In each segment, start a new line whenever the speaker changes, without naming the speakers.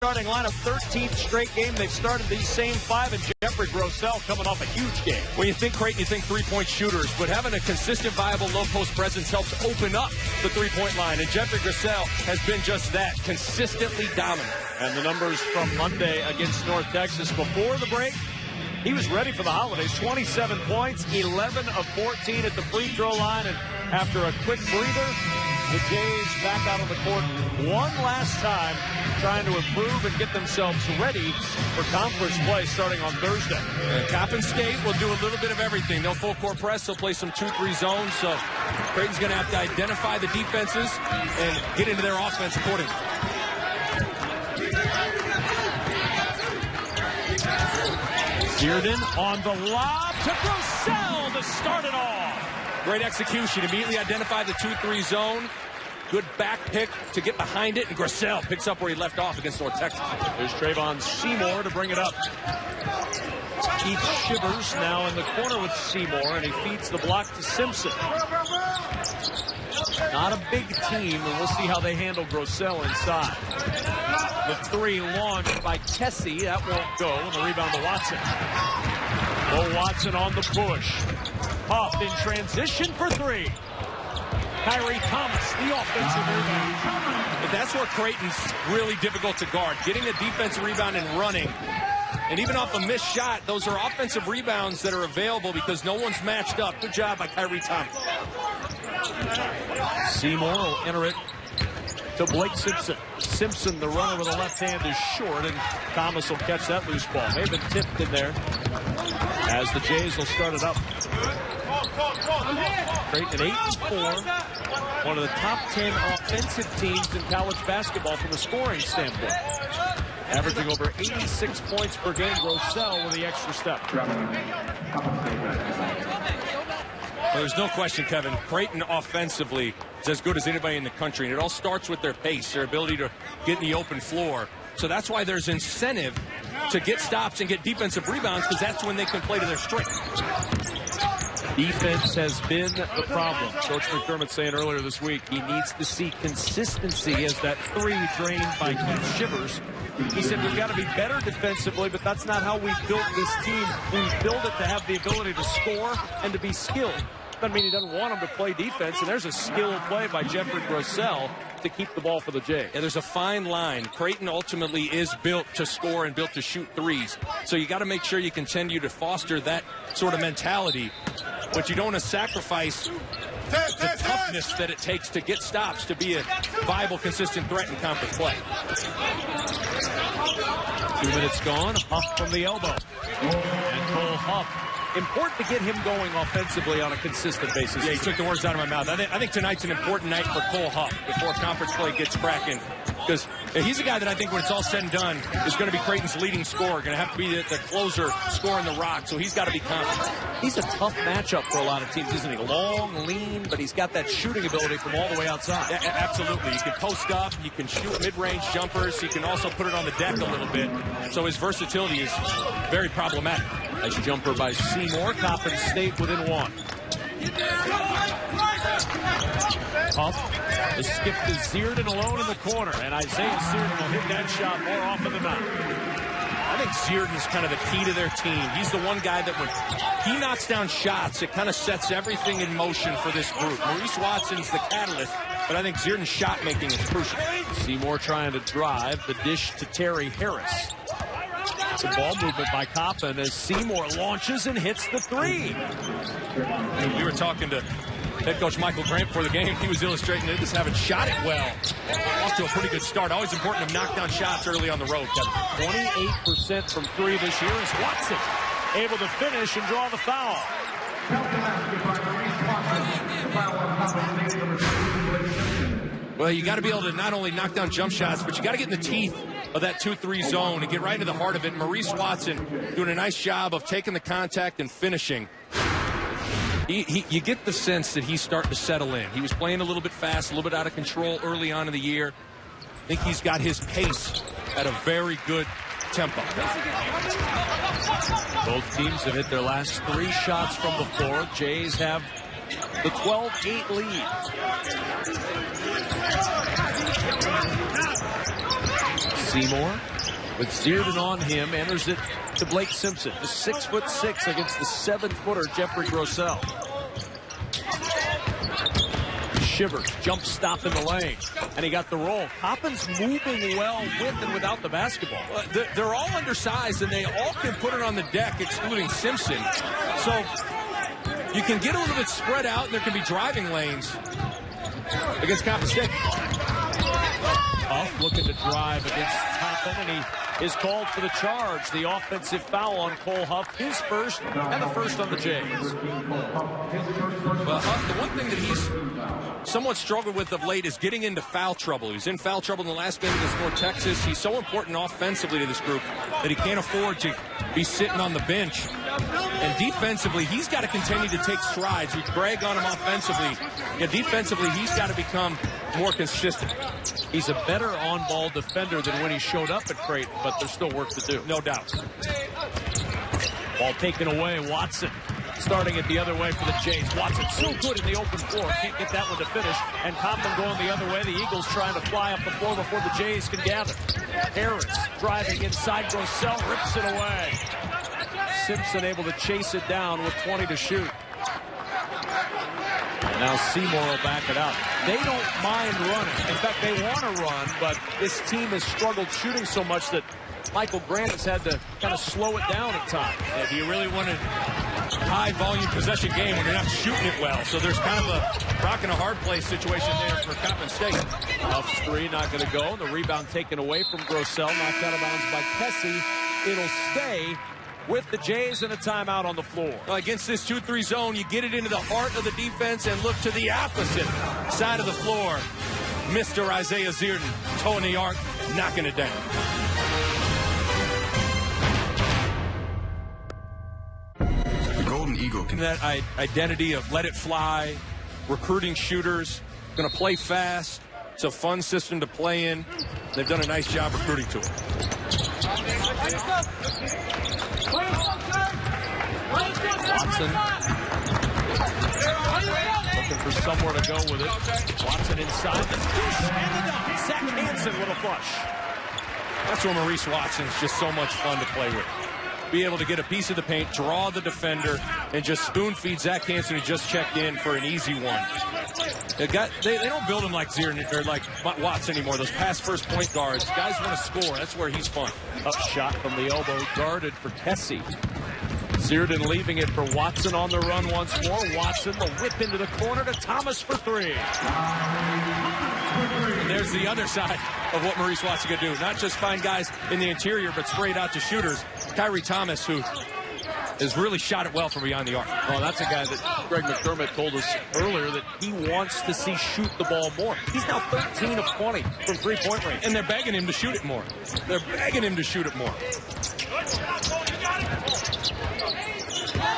starting lineup, 13th straight game. They've started these same five, and Jeffrey Grossell coming off a huge game.
When you think Creighton, you think three-point shooters, but having a consistent, viable low-post presence helps open up the three-point line, and Jeffrey Grossell has been just that, consistently dominant.
And the numbers from Monday against North Texas before the break, he was ready for the holidays. 27 points, 11 of 14 at the free throw line, and after a quick breather, the Jays back out on the court one last time, trying to improve and get themselves ready for conference play starting on Thursday.
Coppin State will do a little bit of everything. They'll full court press. They'll play some 2-3 zones. So Creighton's going to have to identify the defenses and get into their offense accordingly.
Dearden on the lob to Grossell to start it off.
Great execution. Immediately identify the 2-3 zone. Good back pick to get behind it. And Grossell picks up where he left off against North Texas.
There's Trayvon Seymour to bring it up. Keith Shivers now in the corner with Seymour, and he feeds the block to Simpson. Not a big team, and we'll see how they handle Grossell inside. The three launched by Tessie. That won't go. And the rebound to Watson. Bo Watson on the push. Huff in transition for three. Kyrie Thomas, the offensive rebound.
But that's where Creighton's really difficult to guard. Getting a defensive rebound and running. And even off a missed shot, those are offensive rebounds that are available because no one's matched up. Good job by Kyrie Thomas.
Seymour will enter it to Blake Simpson. Simpson, the runner with the left hand, is short, and Thomas will catch that loose ball. They've been tipped in there as the Jays will start it up. Creighton 8-4, one of the top 10 offensive teams in college basketball from a scoring standpoint. Averaging over 86 points per game. Grossell with the extra step.
Well, there's no question, Kevin. Creighton offensively is as good as anybody in the country, and it all starts with their pace, their ability to get in the open floor. So that's why there's incentive to get stops and get defensive rebounds, because that's when they can play to their strength.
Defense has been the problem. Coach McDermott saying earlier this week he needs to see consistency as that three drained by Keith Shivers. He said we've got to be better defensively, but that's not how we built this team. We built it to have the ability to score and to be skilled. Doesn't mean he doesn't want them to play defense, and there's a skilled play by Jeffrey Grossell to keep the ball for the Jays.
Yeah, there's a fine line. Creighton ultimately is built to score and built to shoot threes. So you got to make sure you continue to foster that sort of mentality, but you don't want to sacrifice the toughness that it takes to get stops to be a viable, consistent threat in conference play.
2 minutes gone. Huff from the elbow. And Cole Huff. Important to get him going offensively on a consistent basis.
Yeah, he took the words out of my mouth. I think tonight's an important night for Cole Huff before conference play gets cracking. Because he's a guy that I think when it's all said and done is going to be Creighton's leading scorer. Going to have to be the closer scoring the rock. So he's got to be confident.
He's a tough matchup for a lot of teams, isn't he? Long, lean, but he's got that shooting ability from all the way outside.
Yeah, absolutely. You can post up. You can shoot mid-range jumpers. You can also put it on the deck a little bit. So his versatility is very problematic.
Nice jumper by Seymour. Coppin State within one. Huff, the skip to Dearden alone in the corner, and Isaiah Dearden will hit that shot more often than not.
I think Dearden is kind of the key to their team. He's the one guy that when he knocks down shots, it kind of sets everything in motion for this group. Maurice Watson's the catalyst, but I think Dearden's shot making is crucial.
Seymour trying to drive the dish to Terry Harris. The ball movement by Coppin as Seymour launches and hits the three.
We were talking to head coach Michael Grant before the game. He was illustrating they just haven't shot it well. Off to a pretty good start. Always important to knock down shots early on the road, Kevin.
28% from three this year as Watson able to finish and draw the foul.
Well, you got to be able to not only knock down jump shots, but you got to get in the teeth of that 2-3 zone and get right into the heart of it. Maurice Watson doing a nice job of taking the contact and finishing. You get the sense that he's starting to settle in. He was playing a little bit fast, a little bit out of control early on in the year. I think he's got his pace at a very good tempo.
Both teams have hit their last three shots from the floor. Jays have the 12-8 lead. Seymour with Zierden on him, enters it to Blake Simpson. The 6'6" against the 7-footer Jeffrey Grossell. Shivers, jump stop in the lane, and he got the roll. Coppin's moving well with and without the basketball.
They're all undersized, and they all can put it on the deck, excluding Simpson. So you can get a little bit spread out, and there can be driving lanes against Coppin State.
Huff looking to drive against Coppin, and he is called for the charge. The offensive foul on Cole Huff, his first, and the first on the Jays.
Well, Huff, the one thing that he's somewhat struggled with of late is getting into foul trouble. He's in foul trouble in the last game against North Texas. He's so important offensively to this group that he can't afford to be sitting on the bench. And defensively, he's got to continue to take strides. We brag on him offensively. Yeah, defensively, he's got to become more consistent.
He's a better on-ball defender than when he showed up at Creighton, but there's still work to do.
No doubt.
Ball taken away. Watson starting it the other way for the Jays. Watson so good in the open floor. Can't get that one to finish. And Coppin going the other way. The Eagles trying to fly up the floor before the Jays can gather. Harris driving inside. Grossell rips it away. Simpson able to chase it down with 20 to shoot. And now Seymour will back it up. They don't mind running. In fact, they want to run, but this team has struggled shooting so much that Michael Grant has had to kind of slow it down at times.
If you really want a high-volume possession game when you're not shooting it well. So there's kind of a rock and a hard place situation there for Coppin State.
Huff's three not going to go. The rebound taken away from Grossell. Knocked out of bounds by Kessie. It'll stay with the Jays and a timeout on the floor.
Well, against this 2-3 zone, you get it into the heart of the defense and look to the opposite side of the floor. Mr. Isaiah Zierden, toe in the arc, knocking it down.
The Golden Eagle can...
That identity of let it fly, recruiting shooters, going to play fast. It's a fun system to play in. They've done a nice job recruiting to it.
Watson looking for somewhere to go with it. Watson inside the dish and the dunk. Zach Hansen with a flush.
That's where Maurice Watson's just so much fun to play with. Be able to get a piece of the paint, draw the defender, and just spoon feed Zach Hansen, who just checked in for an easy one. They don't build him like Zierden or like Watts anymore. Those pass first point guards, guys want to score. That's where he's fun.
Up shot from the elbow, guarded for Kessie. Zierden leaving it for Watson on the run once more. Watson, the whip into the corner to Thomas for three.
And there's the other side of what Maurice Watson can do. Not just find guys in the interior, but spray it out to shooters. Kyrie Thomas, who has really shot it well from beyond the arc.
Well, that's a guy that Greg McDermott told us earlier that he wants to see shoot the ball more. He's now 13 of 20 from three-point range.
And they're begging him to shoot it more. They're begging him to shoot it more.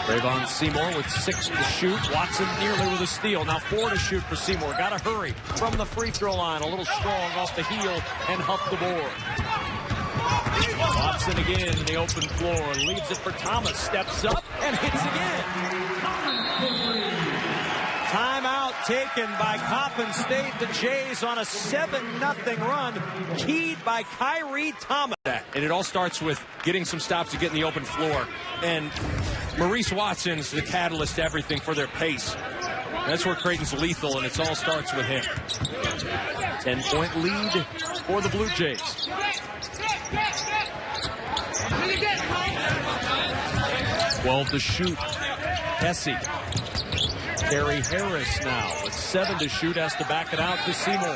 Trayvon Seymour with 6 to shoot. Watson nearly with a steal. Now 4 to shoot for Seymour. Got to hurry from the free throw line. A little strong off the heel and Huff the board. Watson again in the open floor. Leaves it for Thomas. Steps up and hits again. Timeout taken by Coppin State. The Jays on a 7-0 run. Keyed by Kyrie Thomas.
And it all starts with getting some stops to get in the open floor. And Maurice Watson's the catalyst to everything for their pace. That's where Creighton's lethal, and it all starts with him.
10-point lead for the Blue Jays. 12 to shoot. Kessie. Terry Harris now with 7 to shoot. Has to back it out to Seymour.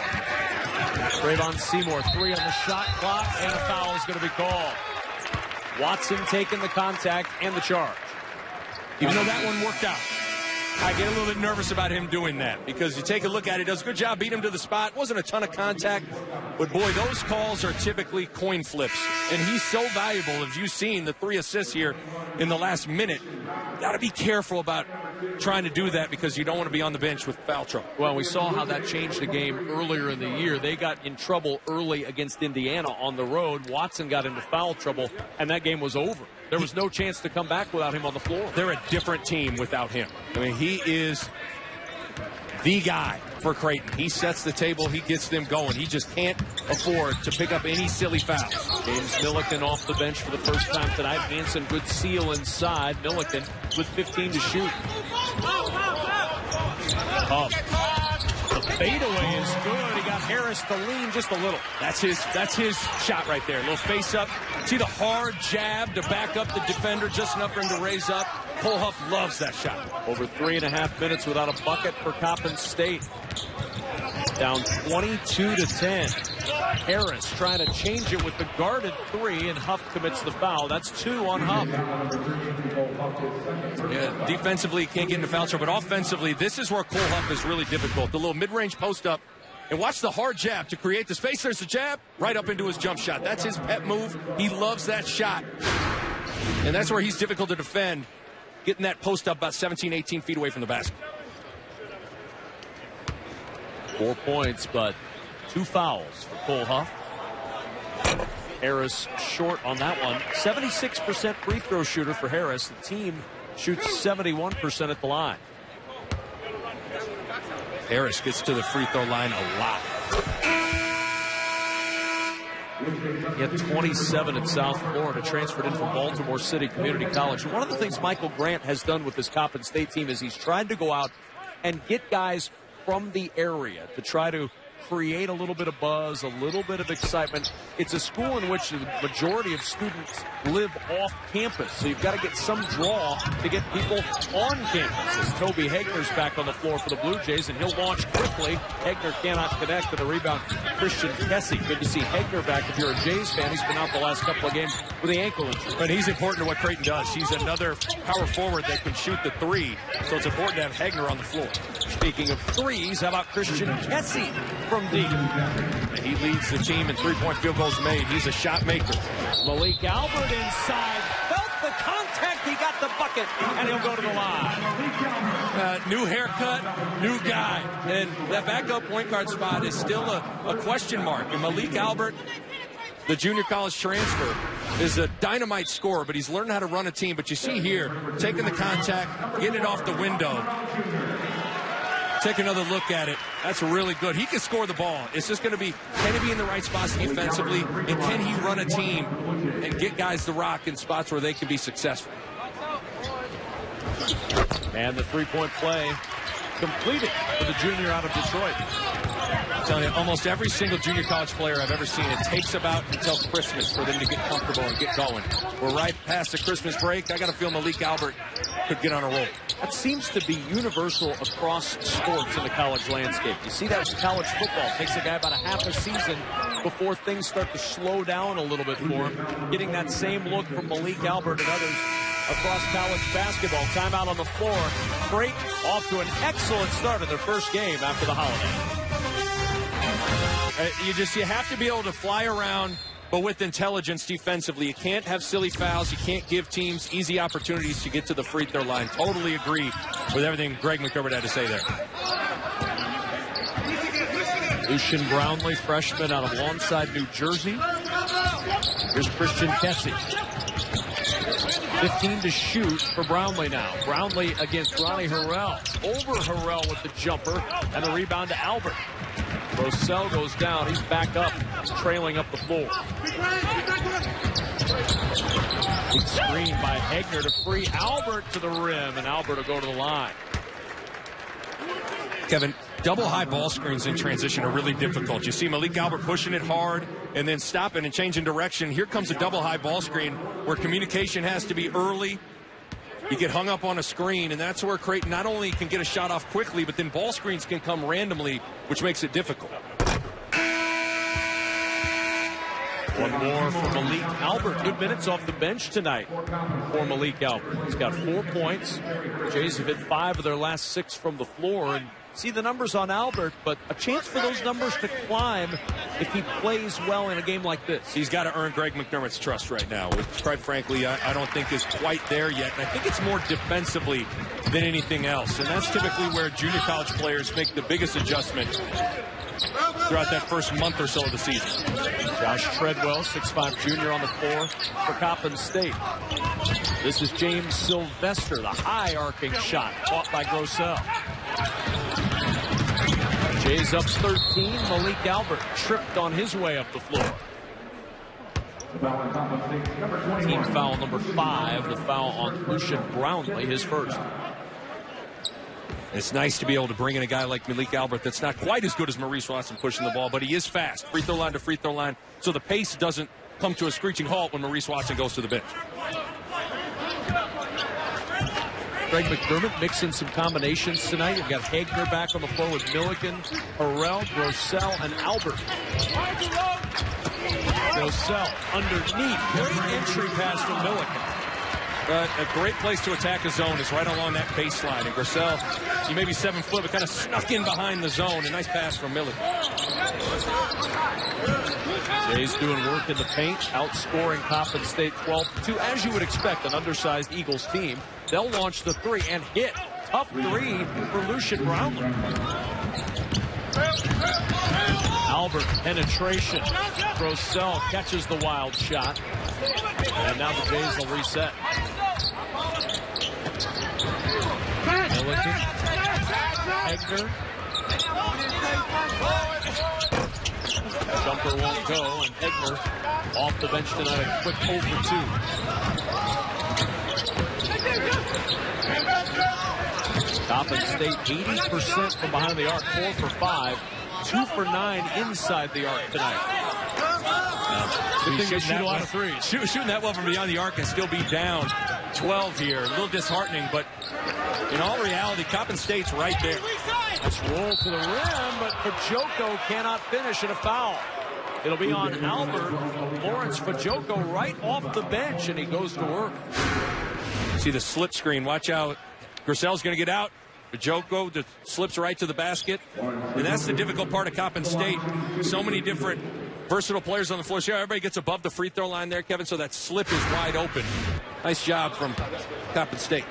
Trayvon Seymour, 3 on the shot clock, and a foul is going to be called. Watson taking the contact and the charge.
Even though that one worked out, I get a little bit nervous about him doing that because you take a look at it, he does a good job, beat him to the spot. Wasn't a ton of contact, but boy, those calls are typically coin flips. And he's so valuable, as you've seen, the 3 assists here in the last minute. Got to be careful about trying to do that because you don't want to be on the bench with foul trouble.
Well, we saw how that changed the game earlier in the year. They got in trouble early against Indiana on the road. Watson got into foul trouble, and that game was over. There was no chance to come back without him on the floor.
They're a different team without him. I mean, he is the guy for Creighton. He sets the table. He gets them going. He just can't
afford to pick up any silly fouls. James Milliken off the bench for the first time tonight. Hansen, good seal inside. Milliken with 15 to shoot. Huff. The fadeaway is good. He got Harris to lean just a little.
That's his shot right there. A little face up. See the hard jab to back up the defender just enough for him to raise up. Cole Huff loves that shot.
Over 3.5 minutes without a bucket for Coppin State. Down 22-10. Harris trying to change it with the guarded three, and Huff commits the foul. That's 2 on Huff.
Yeah, defensively, he can't get into foul trouble, but offensively, this is where Cole Huff is really difficult. The little mid-range post-up, and watch the hard jab to create the space. There's the jab, right up into his jump shot. That's his pet move. He loves that shot, and that's where he's difficult to defend, getting that post-up about 17, 18 feet away from the basket.
4 points, but 2 fouls for Cole Huff. Harris short on that one. 76% free throw shooter for Harris. The team shoots 71% at the line.
Harris gets to the free throw line a lot.
He had 27 at South Florida, transferred in from Baltimore City Community College. And one of the things Michael Grant has done with this Coppin State team is he's tried to go out and get guys from the area to try to create a little bit of buzz, a little bit of excitement. It's a school in which the majority of students live off campus, so you've got to get some draw to get people on campus. As Toby Hegner's back on the floor for the Blue Jays, and he'll launch quickly. Hegner cannot connect to the rebound. Christian Kessie. Good to see Hegner back. If you're a Jays fan, he's been out the last couple of games with the ankle injury.
But he's important to what Creighton does. He's another power forward that can shoot the three, so it's important to have Hegner on the floor.
Speaking of threes, how about Christian Kessie from deep?
He leads the team in three-point field goals made. He's a shot maker.
Malik Albert inside. Felt the contact. He got the bucket, and he'll go to the line.
New haircut, new guy. And that backup point guard spot is still a question mark. And Malik Albert, the junior college transfer, is a dynamite scorer, but he's learned how to run a team. But you see here, taking the contact, getting it off the window. Take another look at it. That's really good. He can score the ball. It's just going to be, can he be in the right spots defensively, and can he run a team and get guys to rock in spots where they can be successful?
And the three-point play completed for the junior out of Detroit.
I'm telling you, almost every single junior college player I've ever seen, it takes about until Christmas for them to get comfortable and get going. We're right past the Christmas break. I got to feel Malik Albert could get on a roll.
That seems to be universal across sports in the college landscape. You see that with college football. It takes a guy about a half a season before things start to slow down a little bit for him. Getting that same look from Malik Albert and others across college basketball. Timeout on the floor. Creighton off to an excellent start in their first game after the holiday.
You have to be able to fly around, but with intelligence defensively. You can't have silly fouls. You can't give teams easy opportunities to get to the free throw line. Totally agree with everything Greg McDermott had to say there.
Lucian Brownlee, freshman out of Lawnside, New Jersey. Here's Christian Kessie. 15 to shoot for Brownlee now. Brownlee against Ronnie Harrell. Over Harrell with the jumper, and the rebound to Albert. Rossell goes down. He's back up, trailing up the floor. Big screen by Hegner to free Albert to the rim, and Albert will go to the line.
Kevin, double high ball screens in transition are really difficult. You see Malik Albert pushing it hard and then stopping and changing direction. Here comes a double high ball screen where communication has to be early. You get hung up on a screen, and that's where Creighton not only can get a shot off quickly, but then ball screens can come randomly, which makes it difficult.
One more for Malik Albert. Good minutes off the bench tonight for Malik Albert. He's got 4 points. Jays have hit 5 of their last 6 from the floor. And see the numbers on Albert, but a chance for those numbers to climb if he plays well in a game like this.
He's got to earn Greg McDermott's trust right now, which, quite frankly, I don't think is quite there yet. And I think it's more defensively than anything else. And that's typically where junior college players make the biggest adjustment throughout that first month or so of the season.
Josh Treadwell, 6'5" junior on the floor for Coppin State. This is James Sylvester, the high arcing shot caught by Grossell. Jays up 13. Malik Albert tripped on his way up the floor. Team foul number 5, the foul on Lucian Brownlee, his first.
It's nice to be able to bring in a guy like Malik Albert that's not quite as good as Maurice Watson pushing the ball, but he is fast, free throw line to free throw line, so the pace doesn't come to a screeching halt when Maurice Watson goes to the bench.
Greg McDermott mixing some combinations tonight. You've got Hagner back on the floor with Milliken, Harrell, Grossell, and Albert. Grossell underneath. Great entry pass from Milliken.
A great place to attack a zone is right along that baseline. And Grossell, he may be 7 foot, but kind of snuck in behind the zone. A nice pass from Milliken.
Jays doing work in the paint, outscoring Coppin State 12-2. As you would expect, an undersized Eagles team. They'll launch the 3 and hit. Tough 3 for Lucian Brownlee. Albert, penetration. Grossell catches the wild shot. And now the Jays will reset. Milliken. Hagner. Jumper won't go, and Hagner off the bench tonight, a quick 0 for 2. Coppin State 80% from behind the arc, 4 for 5, 2 for 9 inside the arc tonight. Good thing they shoot a lot of threes.
Shooting that well from beyond the arc and still be down 12 here. A little disheartening, but in all reality, Coppin State's right there.
Let's roll to the rim, but Fajoko cannot finish, and a foul. It'll be on Albert. Lawrence Fajoko right off the bench, and he goes to work.
See the slip screen. Watch out. Grossell's going to get out. Fajoko that slips right to the basket. And that's the difficult part of Coppin State. So many different versatile players on the floor. See how everybody gets above the free throw line there, Kevin? So that slip is wide open. Nice job from Coppin State.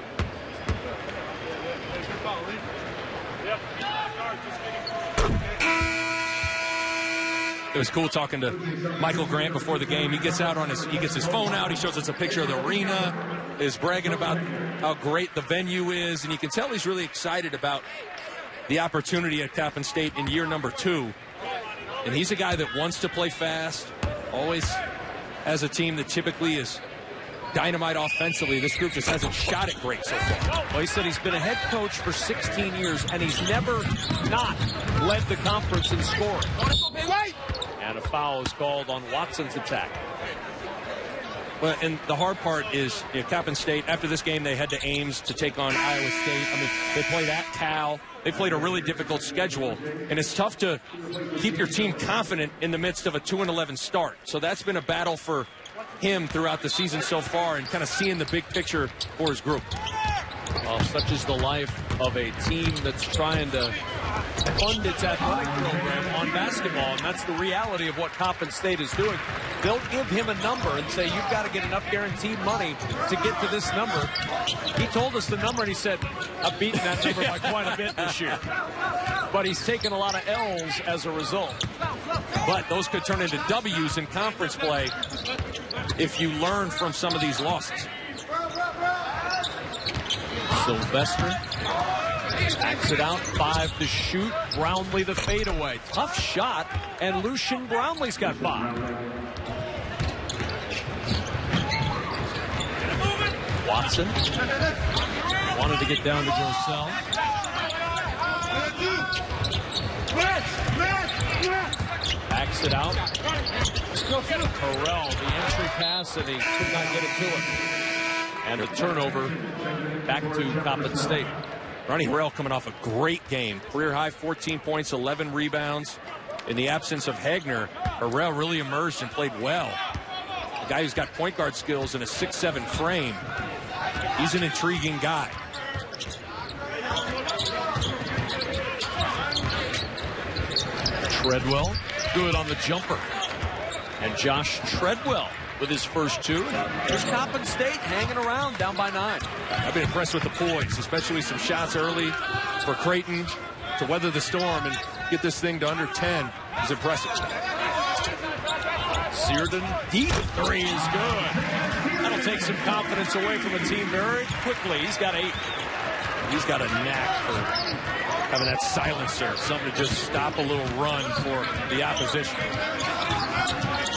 It was cool talking to Michael Grant before the game. He gets his phone out. He shows us a picture of the arena, is bragging about how great the venue is, and you can tell he's really excited about the opportunity at Coppin State in year number 2. And he's a guy that wants to play fast, always has a team that typically is dynamite offensively. This group just hasn't shot it great so far.
Well, he said he's been a head coach for 16 years, and he's never not led the conference in scoring. And a foul is called on Watson's attack.
Well, and the hard part is, Coppin State, after this game, they head to Ames to take on Iowa State. I mean, they played at Cal. They played a really difficult schedule, and it's tough to keep your team confident in the midst of a 2-11 start. So that's been a battle for him throughout the season so far, and kind of seeing the big picture for his group.
Well, such is the life of a team that's trying to fund its athletic program on basketball, and that's the reality of what Coppin State is doing. They'll give him a number and say, you've got to get enough guaranteed money to get to this number. He told us the number, and he said, I've beaten that number by quite a bit this year. But he's taken a lot of L's as a result.
But those could turn into W's in conference play if you learn from some of these losses.
Sylvester backs it out, 5 to shoot. Brownlee the fadeaway. Tough shot, and Lucian Brownlee's got 5. Watson wanted to get down to Grossell. Backs it out. Harrell, the entry pass, and he could not get it to him. And the turnover back to Coppin State.
Ronnie Harrell coming off a great game. Career high 14 points, 11 rebounds. In the absence of Hagner, Harrell really emerged and played well. A guy who's got point guard skills in a 6'7" frame. He's an intriguing guy.
Treadwell, good on the jumper. And Josh Treadwell with his first 2. There's Coppin State hanging around, down by 9.
I've been impressed with the poise, especially some shots early for Creighton to weather the storm and get this thing to under 10 is impressive.
Searden, deep 3 is good. That'll take some confidence away from the team very quickly. He's got 8.
He's got a knack for Having that silencer, something to just stop a little run for the opposition.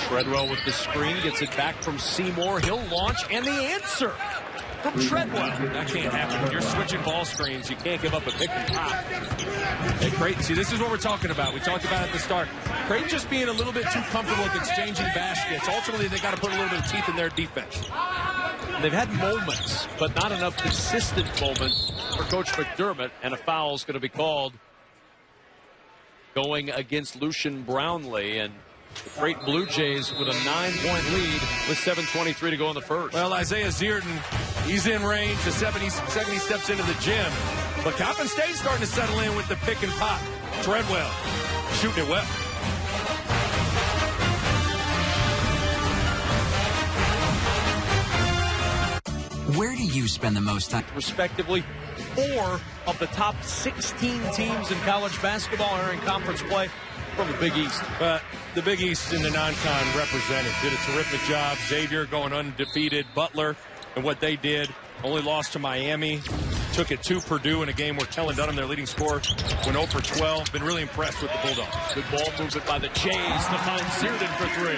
Treadwell with the screen, gets it back from Seymour. He'll launch, and the answer from Treadwell.
That can't happen. When you're switching ball screens, you can't give up a pick and pop. Hey, Creighton, see, this is what we're talking about. We talked about it at the start. Creighton just being a little bit too comfortable with exchanging baskets. Ultimately, they got to put a little bit of teeth in their defense.
They've had moments, but not enough consistent moments for Coach McDermott, and a foul is going to be called going against Lucian Brownlee, and the Creighton Blue Jays with a 9-point lead with 7:23 to go in the first.
Well, Isaiah Zierden, he's in range. The second he steps into the gym. But Coppin State's starting to settle in with the pick and pop. Treadwell shooting it well.
Where do you spend the most time?
Respectively, 4 of the top 16 teams in college basketball are in conference play from the Big East.
But the Big East in the non-con represented did a terrific job. Xavier going undefeated. Butler and what they did, only lost to Miami. Took it to Purdue in a game where Kellen Dunham, their leading scorer, went 0 for 12. Been really impressed with the Bulldogs.
Good ball movement by the Jays to find Zierden for 3.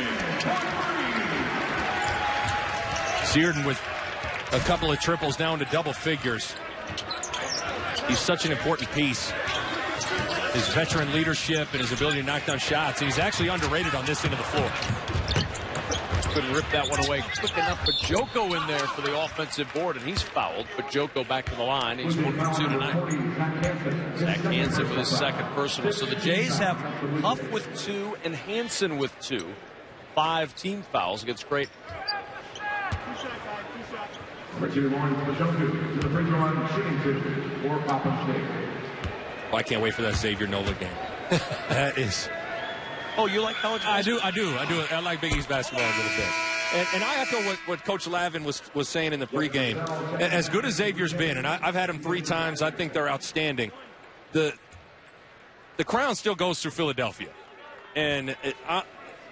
Zierden with a couple of triples down to double figures. He's such an important piece. His veteran leadership and his ability to knock down shots. And he's actually underrated on this end of the floor.
Couldn't rip that one away quick enough, but Joko in there for the offensive board, and he's fouled. But Joko back to the line. He's 1 for 2 tonight. Zach Hansen with his second personal. So the Jays have Huff with 2 and Hansen with 2. 5 team fouls against Creighton.
Oh, I can't wait for that Xavier Nola game. That is.
Oh, you like college basketball?
I do. I like Big East basketball a little bit. And I echo what Coach Lavin was saying in the pregame. As good as Xavier's been, and I've had him 3 times, I think they're outstanding. The crown still goes through Philadelphia. And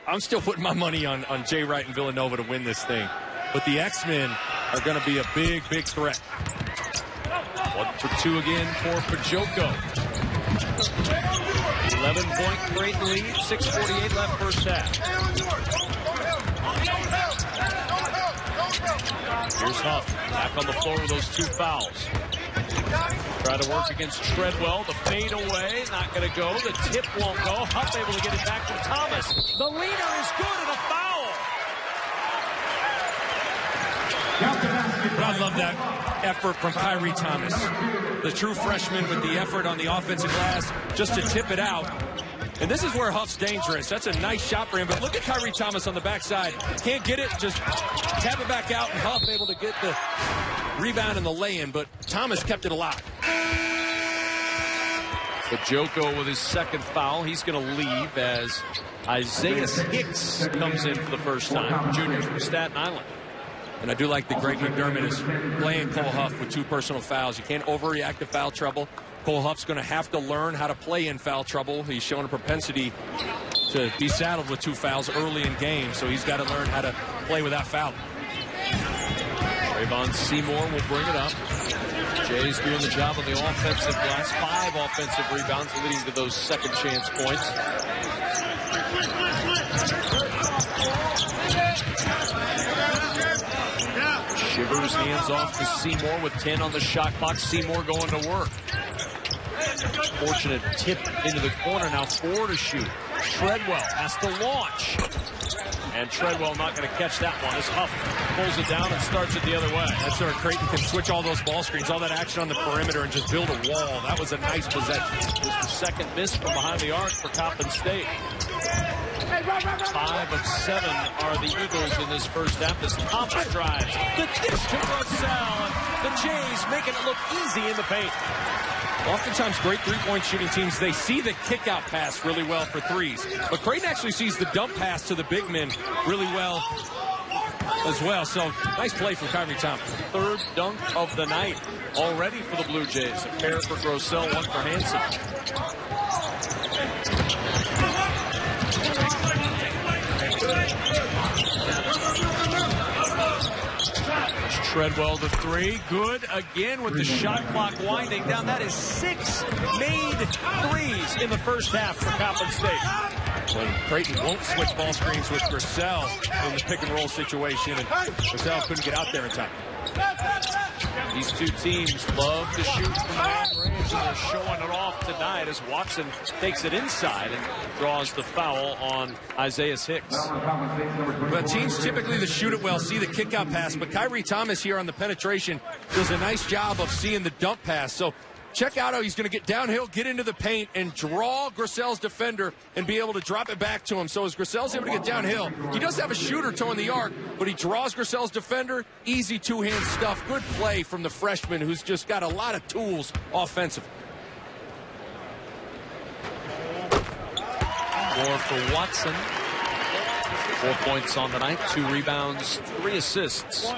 I'm still putting my money on Jay Wright and Villanova to win this thing. But the X-Men are going to be a big, big threat.
1 for 2 again for Pajoko. 11-point Creighton lead, 6:48 left first half. Here's Huff, back on the floor with those 2 fouls. Try to work against Treadwell, the fade away, not going to go, the tip won't go. Huff able to get it back to Thomas. The leader is good and a foul.
But I love that effort from Kyrie Thomas. The true freshman with the effort on the offensive glass just to tip it out. And this is where Huff's dangerous. That's a nice shot for him. But look at Kyrie Thomas on the backside. Can't get it, just tap it back out, and Huff able to get the rebound and the lay-in. But Thomas kept it alive.
But Joko with his second foul. He's going to leave as Isaiah Hicks comes in for the first time. Junior from Staten Island.
And I do like the Greg McDermott is playing Cole Huff with 2 personal fouls. You can't overreact to foul trouble. Cole Huff's going to have to learn how to play in foul trouble. He's shown a propensity to be saddled with 2 fouls early in games, so he's got to learn how to play without fouling.
Trayvon Seymour will bring it up. Jay's doing the job on the offensive glass. 5 offensive rebounds leading to those second chance points. Shivers hands off to Seymour with 10 on the shot clock. Seymour going to work. Fortunate tip into the corner. Now 4 to shoot. Treadwell has to launch. And Treadwell not going to catch that one as Huff pulls it down and starts it the other way.
That's where Creighton can switch all those ball screens, all that action on the perimeter, and just build a wall. That was a nice possession.
Just the second miss from behind the arc for Coppin State. 5 of 7 are the Eagles in this first half as Thomas drives. The dish to Russell. The Jays making it look easy in the paint.
Oftentimes, great three-point shooting teams, they see the kick-out pass really well for threes. But Creighton actually sees the dump pass to the big men really well as well. So, nice play from Kyrie Thomas.
3rd dunk of the night already for the Blue Jays. A pair for Grossell, 1 for Hansen. Treadwell the three. Good again with the shot clock winding down. That is 6 made threes in the first half for Coppin State.
When Creighton won't switch ball screens with Grissel in the pick and roll situation, and Grissel couldn't get out there in time.
These two teams love to shoot from long range, and they're showing it off tonight as Watson takes it inside and draws the foul on Isaiah Hicks.
But teams typically that shoot it well see the kick-out pass, but Kyrie Thomas here on the penetration does a nice job of seeing the dump pass. So check out how he's going to get downhill, get into the paint, and draw Grissel's defender and be able to drop it back to him. So as Grissel's able to get downhill, he does have a shooter toeing the arc, but he draws Grissel's defender. Easy two-hand stuff. Good play from the freshman who's just got a lot of tools offensively.
4 for Watson. 4 points on the night, 2 rebounds, 3 assists.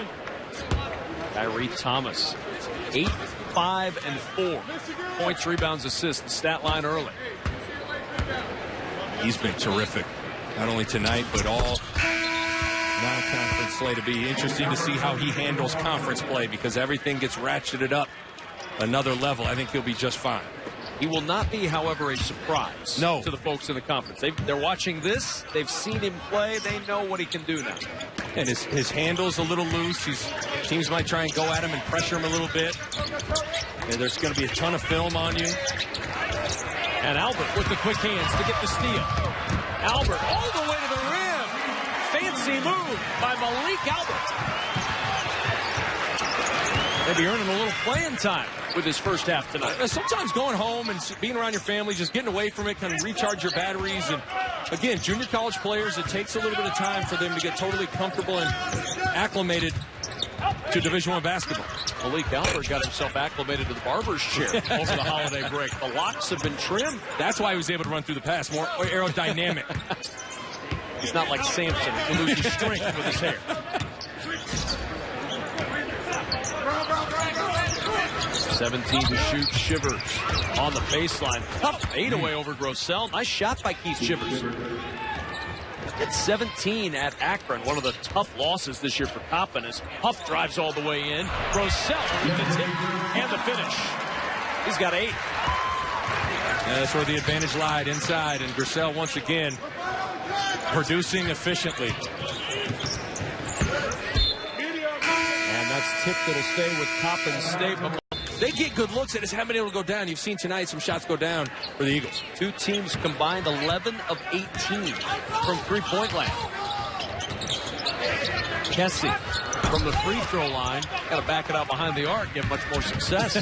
Kyrie Thomas, 8, 5, and 4 points, rebounds, assists. The stat line early.
He's been terrific, not only tonight, but all non-conference slate. To be interesting to see how he handles conference play because everything gets ratcheted up another level. I think he'll be just fine.
He will not be, however, a surprise to the folks in the conference. They're watching this. They've seen him play. They know what he can do now.
And his handle's a little loose. Teams might try and go at him and pressure him a little bit. And there's going to be a ton of film on you.
And Albert with the quick hands to get the steal. Albert all the way to the rim. Fancy move by Malik Albert. Maybe earning a little playing time with his first half tonight.
Sometimes going home and being around your family, just getting away from it, kind of recharge your batteries. And again, junior college players, it takes a little bit of time for them to get totally comfortable and acclimated to Division I basketball.
Malik Albert got himself acclimated to the barber's chair over the holiday break. The locks have been trimmed.
That's why he was able to run through the pass, more aerodynamic.
He's not like Samson, who loses strength with his hair. 17 to shoot. Shivers on the baseline. Tough fadeaway over Grissel. Nice shot by Keith Shivers. It's 17 at Akron. One of the tough losses this year for Coppin as Huff drives all the way in. Grissel with the tip and the finish. He's got 8.
That's where the advantage lied, inside. And Grissel once again producing efficiently.
And that's tip that'll stay with Coppin State.
They get good looks at us. Haven't been able to go down. You've seen tonight some shots go down for the Eagles.
Two teams combined 11 of 18 from three-point land. Kessie from the free throw line. Got to back it out behind the arc, get much more success.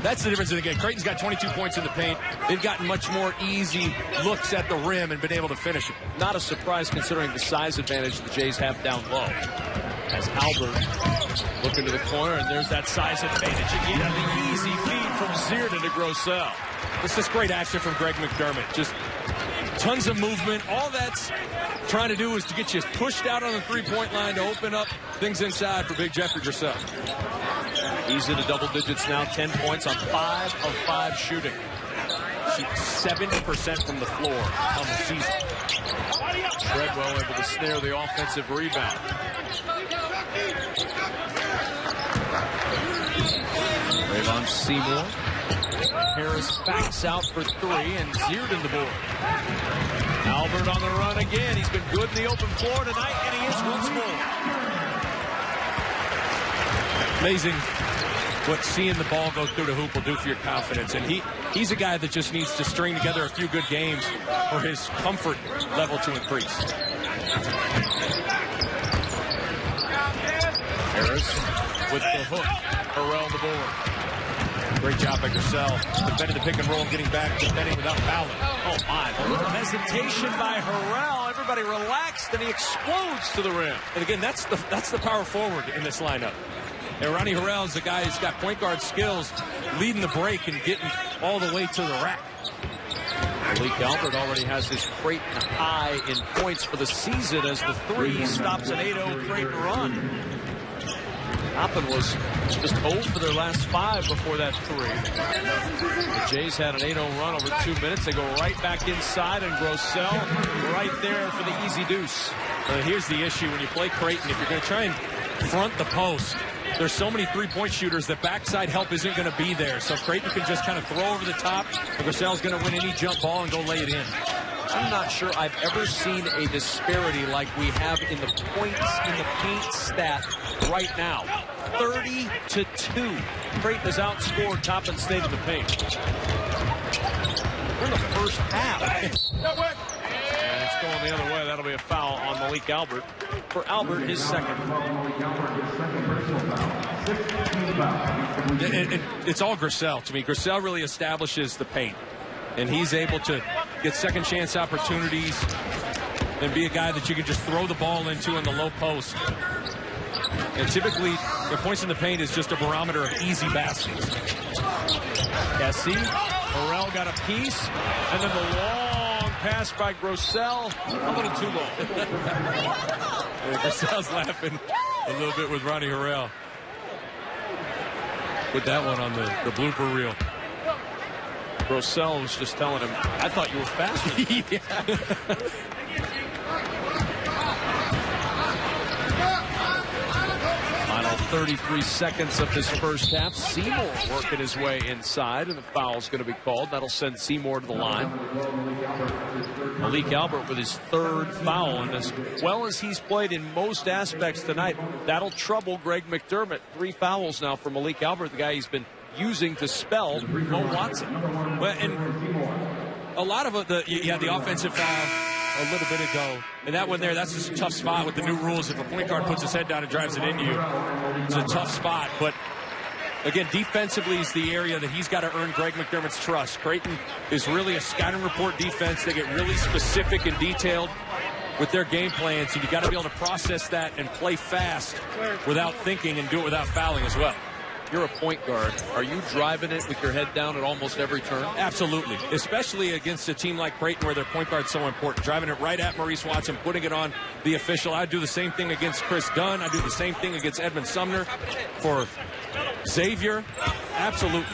That's the difference in the game. Creighton's got 22 points in the paint. They've gotten much more easy looks at the rim and been able to finish it.
Not a surprise considering the size advantage the Jays have down low. As Albert looking to the corner, and there's that size advantage again. The easy feed from Zierden to Grissel.
This is great action from Greg McDermott. Just tons of movement. All that's trying to do is to get you pushed out on the three-point line to open up things inside for big Jeffrey Grissel.
He's into double digits now, 10 points on 5 of 5 shooting.
Shoots 70% from the floor on the season.
Treadwell able to snare the offensive rebound. Rayvon Seymour. Harris backs out for 3, and Zierden the board. Albert on the run again. He's been good in the open floor tonight, and he is once more.
Amazing what seeing the ball go through the hoop will do for your confidence. And he's a guy that just needs to string together a few good games for his comfort level to increase.
Harris with the hook around the board.
Great job by Grissel. Defending the pick and roll, getting back, defending without fouling.
Oh, my. A little hesitation by Harrell. Everybody relaxed, and he explodes to the rim.
And again, that's the power forward in this lineup. And Ronnie Harrell is the guy who's got point guard skills, leading the break and getting all the way to the rack.
Malik Albert already has his Creighton high in points for the season as the 3 stops an 8-0 Creighton run. Coppin was just 0 for their last 5 before that 3. The Jays had an 8-0 run over 2 minutes. They go right back inside, and Grissel right there for the easy deuce.
Here's the issue when you play Creighton. If you're going to try and front the post, there's so many three-point shooters that backside help isn't going to be there. So Creighton can just kind of throw over the top. Grossel's going to win any jump ball and go lay it in.
I'm not sure I've ever seen a disparity like we have in the points in the paint stat right now. 30-2. Creighton has outscored Coppin State in the paint. We're in the first half. And it's going the other way. That'll be a foul on Malik Albert. For Albert, his second.
It's all Grossell to me. Grossell really establishes the paint. And he's able to get second chance opportunities and be a guy that you can just throw the ball into in the low post. And typically, the points in the paint is just a barometer of easy baskets.
Kessie, Harrell got a piece, and then the long pass by Grossell, a little too long.
Grossell's laughing a little bit with Ronnie Harrell. Put that one on the blooper reel.
Grossell was just telling him, I thought you were faster. Final 33 seconds of this first half. Seymour working his way inside, and the foul's going to be called. That'll send Seymour to the line. Malik Albert with his third foul, and as well as he's played in most aspects tonight, that'll trouble Greg McDermott. 3 fouls now for Malik Albert, the guy he's been using to spell Mo Watson.
Well, and a lot of the offensive foul a little bit ago, and that one there, that's just a tough spot with the new rules. If a point guard puts his head down and drives it into you, it's a tough spot. But again, defensively is the area that he's got to earn Greg McDermott's trust. Creighton is really a scouting report defense. They get really specific and detailed with their game plans, and you got to be able to process that and play fast without thinking and do it without fouling as well.
You're a point guard. Are you driving it with your head down at almost every turn?
Absolutely, especially against a team like Creighton where their point guard's so important. Driving it right at Maurice Watson, putting it on the official. I do the same thing against Chris Dunn. I do the same thing against Edmund Sumner. For Xavier, absolutely.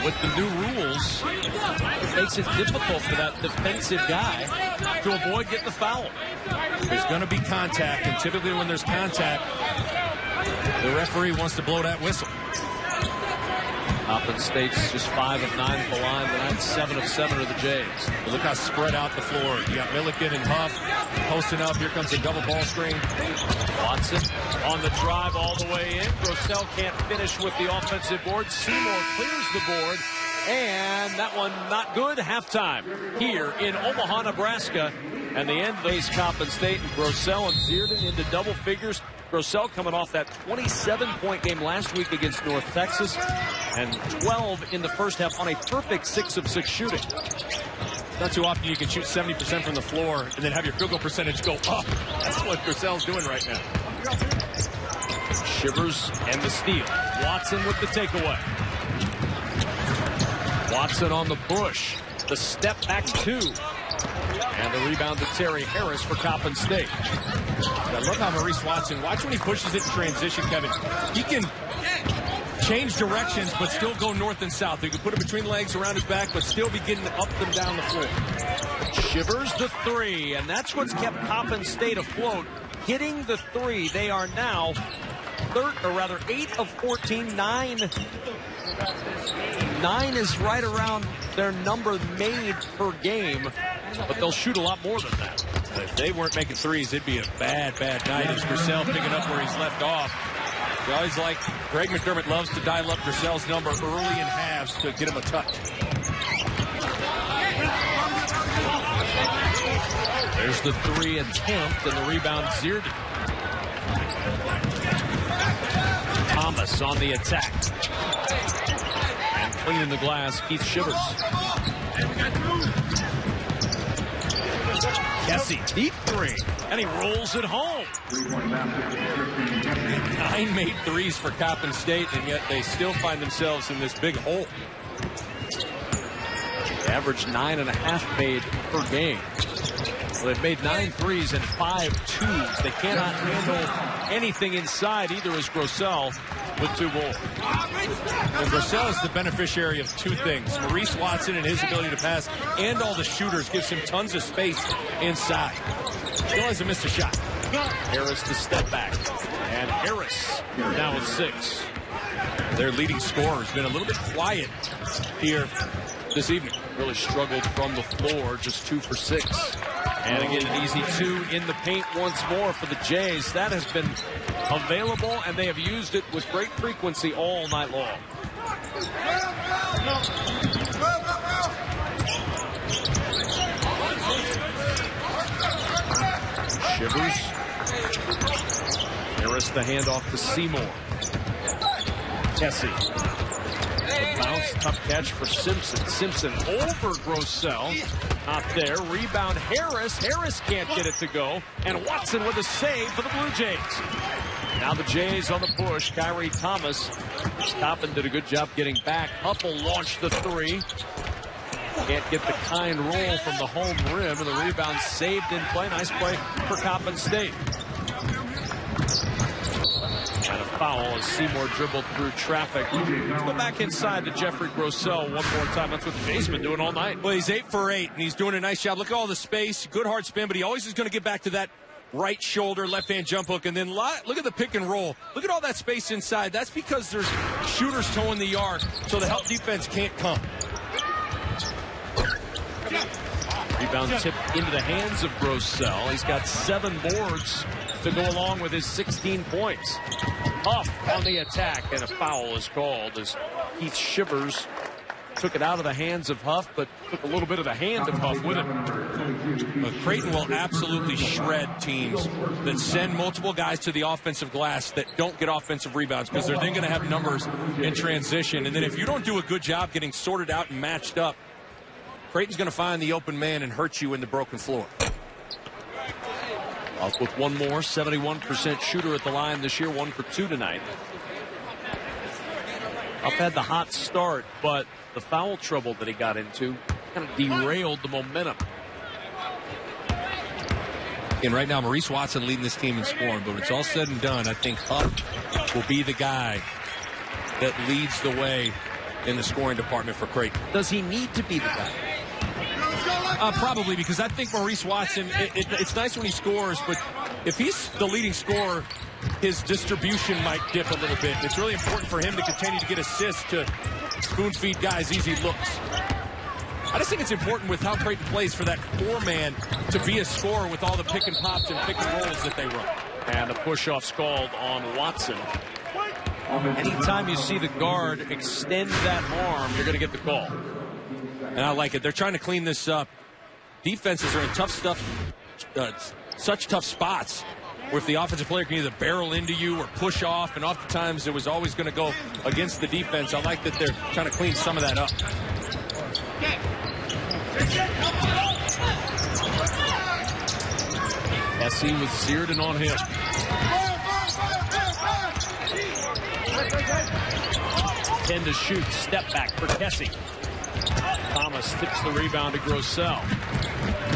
With the new rules, it makes it difficult for that defensive guy to avoid getting the foul.
There's going to be contact, and typically when there's contact, the referee wants to blow that whistle.
Coppin State's just 5 of 9 at the line tonight. 7 of 7 are the Jays.
But look how spread out the floor. You got Milliken and Huff posting up. Here comes a double ball screen.
Watson on the drive all the way in. Grossell can't finish with the offensive board. Seymour clears the board. And that one not good. Halftime here in Omaha, Nebraska. And the end face Coppin State and Grossell and Zierden into double figures. Grossell coming off that 27-point game last week against North Texas and 12 in the first half on a perfect 6 of 6 shooting.
Not too often you can shoot 70% from the floor and then have your field goal percentage go up. That's what Grossell's doing right now.
Shivers and the steal. Watson with the takeaway. Watson on the push. The step back 2. And the rebound to Terry Harris for Coppin State.
I love how Maurice Watson, watch when he pushes it in transition, Kevin. He can change directions, but still go north and south. He can put it between legs around his back, but still be getting up and down the floor.
Shivers the 3, and that's what's kept Coppin State afloat. Hitting the 3. They are now 8 of 14, 9. 9 is right around their number made per game, but they'll shoot a lot more than that.
If they weren't making threes, it'd be a bad, bad night. As Grossell picking up where he's left off. You always like, Greg McDermott loves to dial up Grossell's number early in halves to get him a touch.
There's the 3 attempt and the rebound Zierden. Thomas on the attack. And cleaning the glass, Keith Shivers. Kessie, deep 3, and he rolls it home.
9 made threes for Coppin State, and yet they still find themselves in this big hole.
Average 9.5 made per game. Well, they've made 9 threes and 5 twos. They cannot handle anything inside, either as Grossell with 2 more.
And Grossell is the beneficiary of 2 things. Maurice Watson and his ability to pass, and all the shooters gives him tons of space inside. Still hasn't missed a shot.
Harris to step back. And Harris now with 6.
Their leading scorer has been a little bit quiet here this evening.
Really struggled from the floor, just 2 for 6. And again, an easy 2 in the paint once more for the Jays. That has been available, and they have used it with great frequency all night long. Shivers. Harris the handoff to Seymour. Tessie. The bounce, tough catch for Simpson. Simpson over Grossell. Not there. Rebound Harris. Harris can't get it to go. And Watson with a save for the Blue Jays. Now the Jays on the push. Kyrie Thomas. Coppin did a good job getting back. Huffle launched the 3. Can't get the kind roll from the home rim. And the rebound saved in play. Nice play for Coppin State. And a foul as Seymour dribbled through traffic. Let's go back inside to Jeffrey Grossell one more time. That's what the Jays been doing all night.
Well, he's 8 for 8, and he's doing a nice job. Look at all the space. Good hard spin, but he always is going to get back to that right shoulder, left-hand jump hook. And then look at the pick and roll. Look at all that space inside. That's because there's shooters towing the arc, so the help defense can't come.
Rebound tip into the hands of Grossell. He's got 7 boards to go along with his 16 points. Huff on the attack, and a foul is called as Keith Shivers took it out of the hands of Huff, but took a little bit of the hand of Huff with it.
Creighton will absolutely shred teams that send multiple guys to the offensive glass that don't get offensive rebounds, because they're then going to have numbers in transition. And then if you don't do a good job getting sorted out and matched up, Creighton's going to find the open man and hurt you in the broken floor.
Up with one more, 71% shooter at the line this year, 1 for 2 tonight. Huff had the hot start, but the foul trouble that he got into kind of derailed the momentum.
And right now, Maurice Watson leading this team in scoring, but when it's all said and done, I think Huff will be the guy that leads the way in the scoring department for Creighton.
Does he need to be the guy?
Probably, because I think Maurice Watson, it's nice when he scores, but if he's the leading scorer, his distribution might dip a little bit. It's really important for him to continue to get assists to spoon-feed guys easy looks. I just think it's important with how Creighton plays for that 4-man to be a scorer with all the pick and pops and pick and rolls that they run.
And the push-off's called on Watson. Anytime you see the guard extend that arm, you're going to get the call.
And I like it. They're trying to clean this up. Defenses are in such tough spots where if the offensive player can either barrel into you or push off, and oftentimes it was always going to go against the defense. I like that they're trying to clean some of that up.
Tessie with Zierden on him. 10 to shoot. Step back for Tessie. Thomas tips the rebound to Grossell.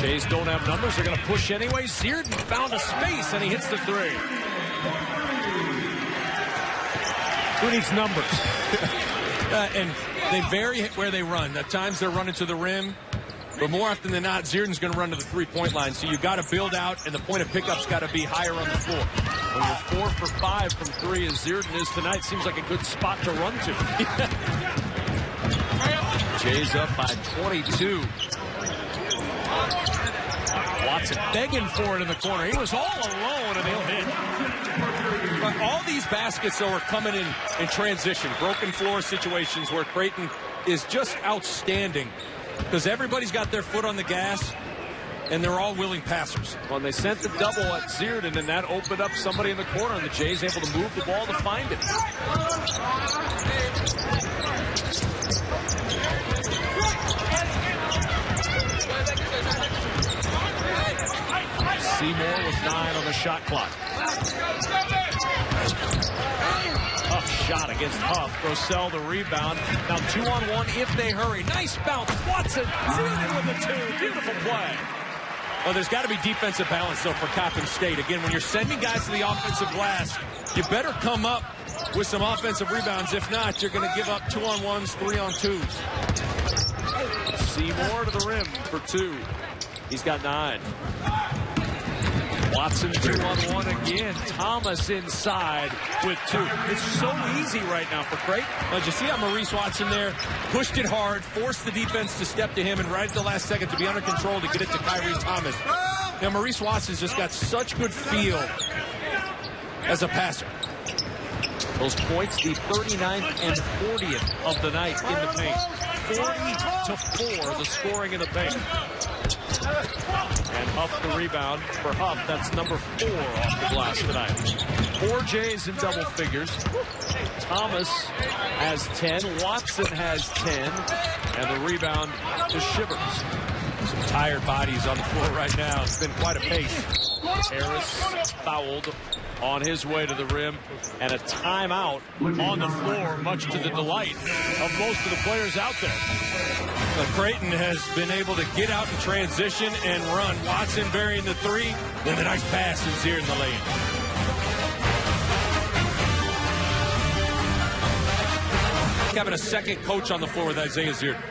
Jays don't have numbers. They're going to push anyway. Zierden found a space, and he hits the 3. Who needs numbers?
And they vary where they run. At times they're running to the rim, but more often than not, Zierden's going to run to the three-point line. So you've got to build out, and the point of pickup's got to be higher on the floor.
When you're 4 for 5 from 3, as Zierden is tonight, seems like a good spot to run to. Jays up by 22. Watson begging for it in the corner. He was all alone, and he'll hit.
But all these baskets, though, are coming in transition. Broken floor situations where Creighton is just outstanding because everybody's got their foot on the gas, and they're all willing passers.
Well, they sent the double at Zierden, and that opened up somebody in the corner, and the Jays able to move the ball to find it. Seymour with 9 on the shot clock. Tough shot against Huff. Grossell the rebound. Now 2-on-1 if they hurry. Nice bounce. Watson Zierden with a 2. Beautiful play.
Well, there's got to be defensive balance, though, for Coppin State. Again, when you're sending guys to the offensive glass, you better come up with some offensive rebounds. If not, you're going to give up 2-on-1s, 3-on-2s.
Seymour to the rim for 2. He's got 9. Watson 2-on-1 again. Thomas inside with 2. It's so easy right now for Creighton.
Did you see how Maurice Watson there pushed it hard, forced the defense to step to him, and right at the last second to be under control to get it to Kyrie Thomas. Now, Maurice Watson's just got such good feel as a passer.
Those points, the 39th and 40th of the night in the paint. 40-4, the scoring in the paint. And Huff the rebound for Huff. That's number 4 off the glass tonight. 4 J's in double figures. Thomas has 10. Watson has 10. And the rebound to Shivers.
Some tired bodies on the floor right now. It's been quite a pace.
Harris fouled on his way to the rim, and a timeout on the floor, much to the delight of most of the players out there.
Creighton has been able to get out in transition and run. Watson burying the 3, then the nice pass is here in the lane. Having a second coach on the floor with Isaiah Zierden.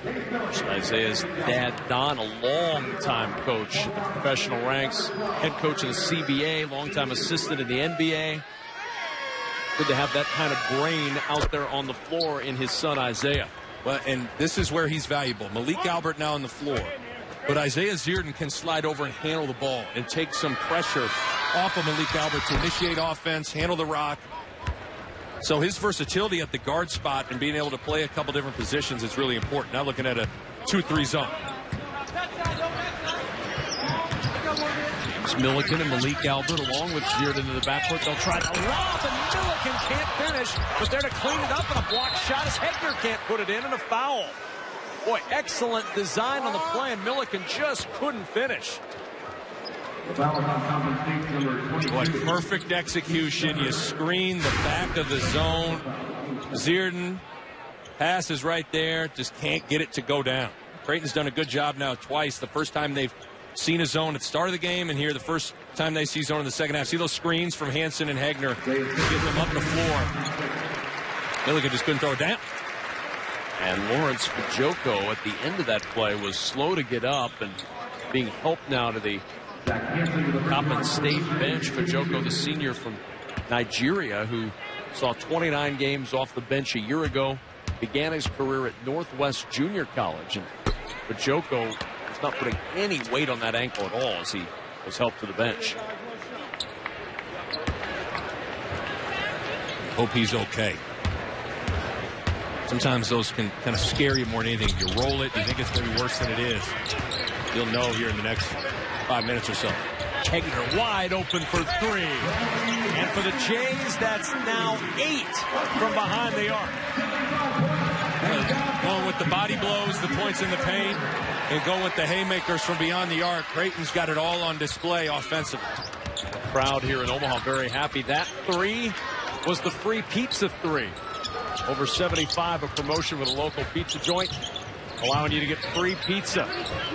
Isaiah's dad, Don, a long-time coach in the professional ranks, head coach of the CBA, long-time assistant in the NBA. Good to have that kind of brain out there on the floor in his son, Isaiah.
Well, and this is where he's valuable. Malik Albert now on the floor. But Isaiah Zierden can slide over and handle the ball and take some pressure off of Malik Albert to initiate offense, handle the rock. So his versatility at the guard spot and being able to play a couple different positions is really important. Now looking at a 2-3 zone.
James Milliken and Malik Albert along with Zierden in the backcourt. They'll try to lob, and Milliken can't finish. But there to clean it up, and a blocked shot as Hegner can't put it in, and a foul. Boy, excellent design on the play, and Milliken just couldn't finish.
Boy, perfect execution. You screen the back of the zone. Zierden passes right there. Just can't get it to go down. Creighton's done a good job now twice. The first time they've seen a zone at the start of the game, and here the first time they see zone in the second half. See those screens from Hansen and Hegner getting them up the floor. Milliken just couldn't throw it down.
And Lawrence Fajoko at the end of that play was slow to get up and being helped now to the Coppin State bench. Fajoko, the senior from Nigeria, who saw 29 games off the bench a year ago, began his career at Northwest Junior College. And Fajoko was not putting any weight on that ankle at all as he was helped to the bench.
Hope he's okay. Sometimes those can kind of scare you more than anything. You roll it, you think it's going to be worse than it is. You'll know here in the next 5 minutes or so.
Hegner wide open for 3. And for the Jays, that's now 8 from behind the arc.
Going with the body blows, the points in the paint, and going with the haymakers from beyond the arc. Creighton's got it all on display offensively.
Crowd here in Omaha very happy. That 3 was the free pizza 3. Over 75, a promotion with a local pizza joint, allowing you to get free pizza.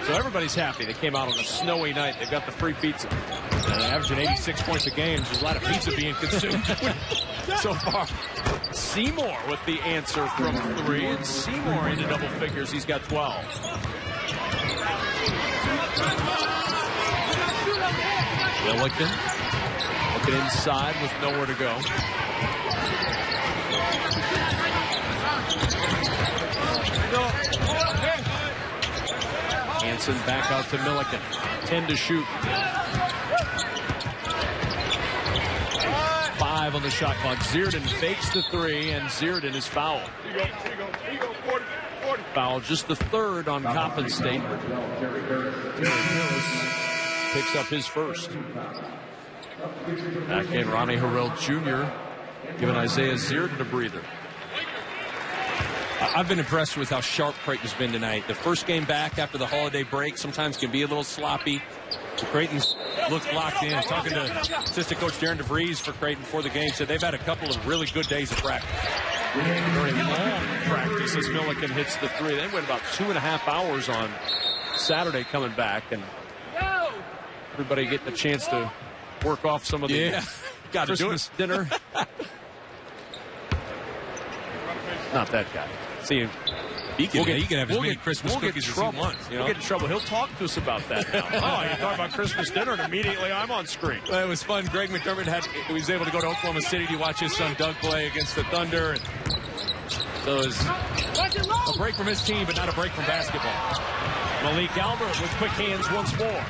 So everybody's happy. They came out on a snowy night. They've got the free pizza.
Averaging 86 points a game. There's a lot of pizza being consumed so far.
Seymour with the answer from 3. And Seymour into double figures. He's got 12. Milliken looking inside with nowhere to go. Hansen back out to Milliken. 10 to shoot. 5 on the shot clock. Zierden fakes the 3, and Zierden is fouled. Foul just the 3rd on Coppin State. Picks up his first. Back in Ronnie Harrell Jr. giving Isaiah Zierden a breather.
I've been impressed with how sharp Creighton's been tonight. The first game back after the holiday break sometimes can be a little sloppy. The Creighton's looked locked in. Talking to assistant coach Darren DeVries for Creighton before the game, said they've had a couple of really good days of practice.
Very long practice as Milliken hits the 3. They went about 2.5 hours on Saturday coming back, and everybody getting a chance to work off some of the
Christmas dinner.
Not that guy. See,
he can have as many Christmas cookies as he wants.
We'll get in trouble. He'll talk to us about that now. Oh, you're talking about Christmas dinner, and immediately I'm on screen.
Well, it was fun. Greg McDermott was able to go to Oklahoma City to watch his son Doug play against the Thunder. And so it was a break from his team, but not a break from basketball.
Malik Albert with quick hands once more.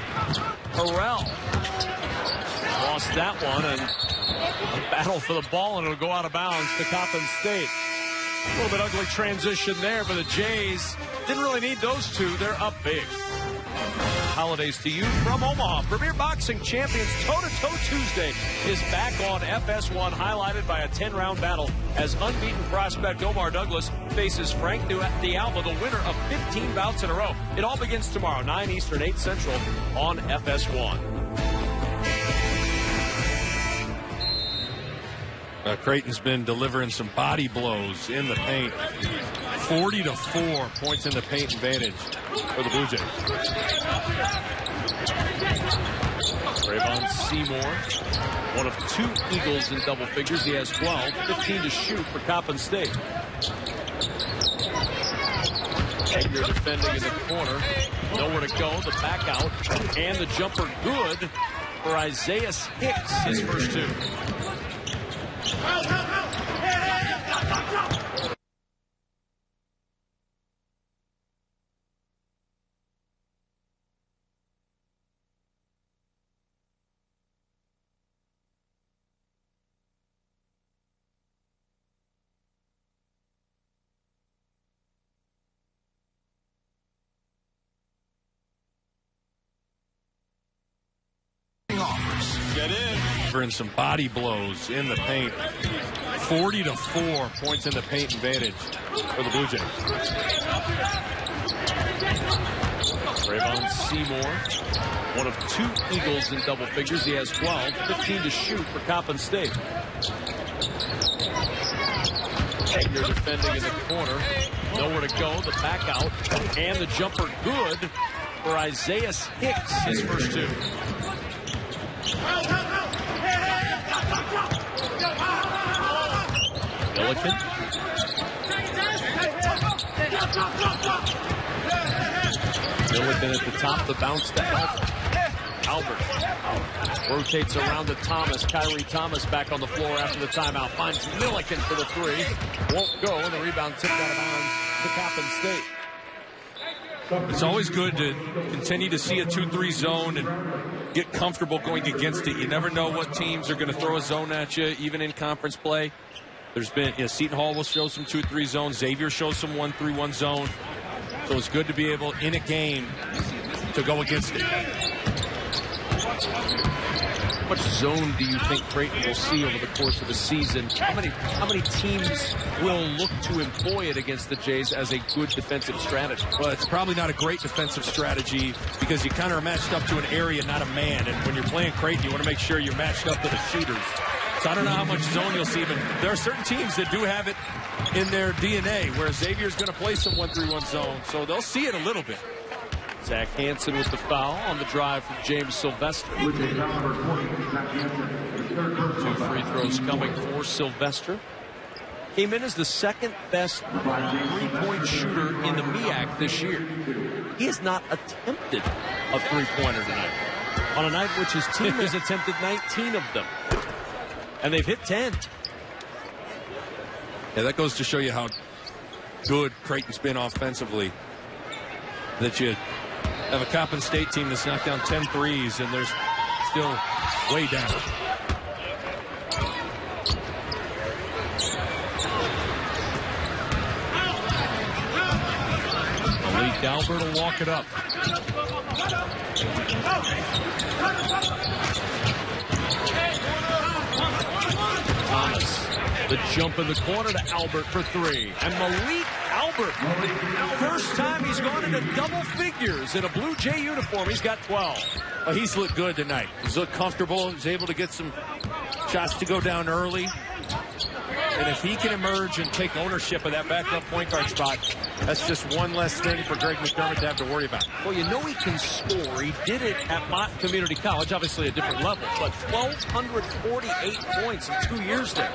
Harrell lost that one, and a battle for the ball, and it'll go out of bounds to Coppin State. A little bit ugly transition there for the Jays. Didn't really need those two. They're up big. Holidays to you from Omaha. Premier Boxing Champions Toe-to-Toe Tuesday is back on FS1, highlighted by a 10-round battle as unbeaten prospect Omar Douglas faces Frank D'Alba, the winner of 15 bouts in a row. It all begins tomorrow, 9 Eastern, 8 Central on FS1.
Creighton's been delivering some body blows in the paint. 40-4 points in the paint advantage for the Blue Jays.
Trayvon Seymour, one of 2 Eagles in double figures. He has 12, 15 to shoot for Coppin State. Edgar defending in the corner. Nowhere to go. The back out. And the jumper good for Isaiah Hicks, his first 2.
Get in. Delivering some body blows in the paint. 40-4 points in the paint advantage for the Blue Jays.
Trayvon Seymour, one of 2 Eagles in double figures. He has 12, 15 to shoot for Coppin State. Edgar defending in the corner. Nowhere to go. The back out. And the jumper good for Isaiah Hicks, his first 2. Milliken. Milliken at the top, the bounce to Albert. Rotates around to Thomas. Kyrie Thomas back on the floor after the timeout. Finds Milliken for the 3. Won't go, and the rebound tipped out of bounds to Coppin State.
It's always good to continue to see a 2-3 zone and get comfortable going against it. You never know what teams are going to throw a zone at you, even in conference play. There's been, Seton Hall will show some 2-3 zones. Xavier shows some 1-3-1 zone. So it's good to be able, in a game, to go against it.
How much zone do you think Creighton will see over the course of the season? How many teams will look to employ it against the Jays as a good defensive strategy?
Well, it's probably not a great defensive strategy because you kind of are matched up to an area, not a man. And when you're playing Creighton, you want to make sure you're matched up to the shooters. So I don't know how much zone you'll see, but there are certain teams that do have it in their DNA where Xavier's going to play some 1-3-1 zone. So they'll see it a little bit.
Zach Hansen with the foul on the drive from James Sylvester. 2 free throws coming for Sylvester. Came in as the second best 3-point shooter in the MEAC this year. He has not attempted a 3-pointer tonight, on a night which his team has attempted 19 of them. And they've hit 10.
Yeah, that goes to show you how good Creighton's been offensively. That you have a Coppin State team that's knocked down 10 threes, and they're still way down.
Malik Albert will walk it up. Thomas, the jump in the corner to Albert for 3. And Malik Albert, first time he's gone into double figures in a Blue Jay uniform. He's got 12.
Well, he's looked good tonight. He's looked comfortable. He's able to get some shots to go down early. And if he can emerge and take ownership of that backup point guard spot, that's just one less thing for Greg McDermott to have to worry about.
Well, you know he can score. He did it at Mott Community College, obviously a different level, but 1,248 points in 2 years there.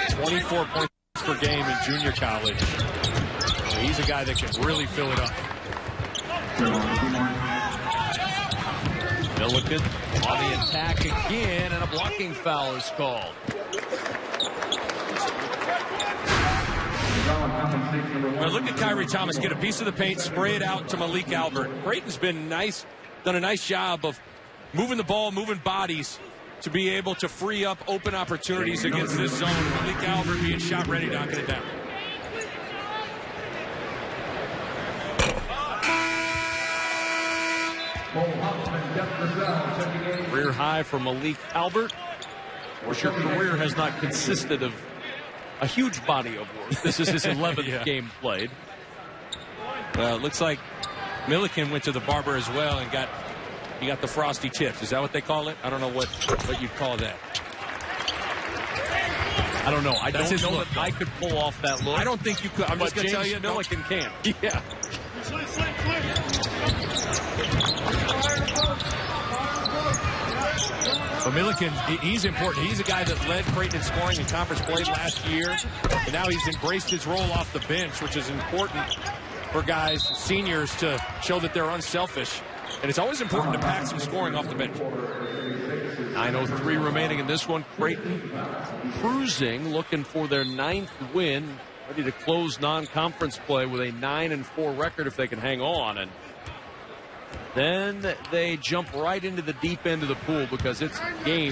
24 points points per game in junior college. He's a guy that can really fill it up.
Milliken on the attack again, and a blocking foul is called.
Now look at Kyrie Thomas get a piece of the paint, spray it out to Malik Albert. Creighton's been nice, done a nice job of moving the ball, moving bodies to be able to free up open opportunities against this zone. Malik Albert being shot ready, knocking it down.
Career high for Malik Albert. Of course, your career has not consisted of a huge body of work. This is his 11th game played.
Well, it looks like Milliken went to the barber as well and got the frosty tips. Is that what they call it? I don't know what you'd call that.
I don't know. I don't know that I could pull off that look.
I don't think you could. I'm just going to tell you,
Milliken can.
Yeah. But Milliken, he's important. He's a guy that led Creighton in scoring in conference play last year. And now he's embraced his role off the bench, which is important for guys, seniors, to show that they're unselfish. And it's always important to pack some scoring off the bench.
9:03 remaining in this one. Creighton cruising, looking for their 9th win. Ready to close non-conference play with a 9-4 record if they can hang on. And then they jump right into the deep end of the pool because it's game,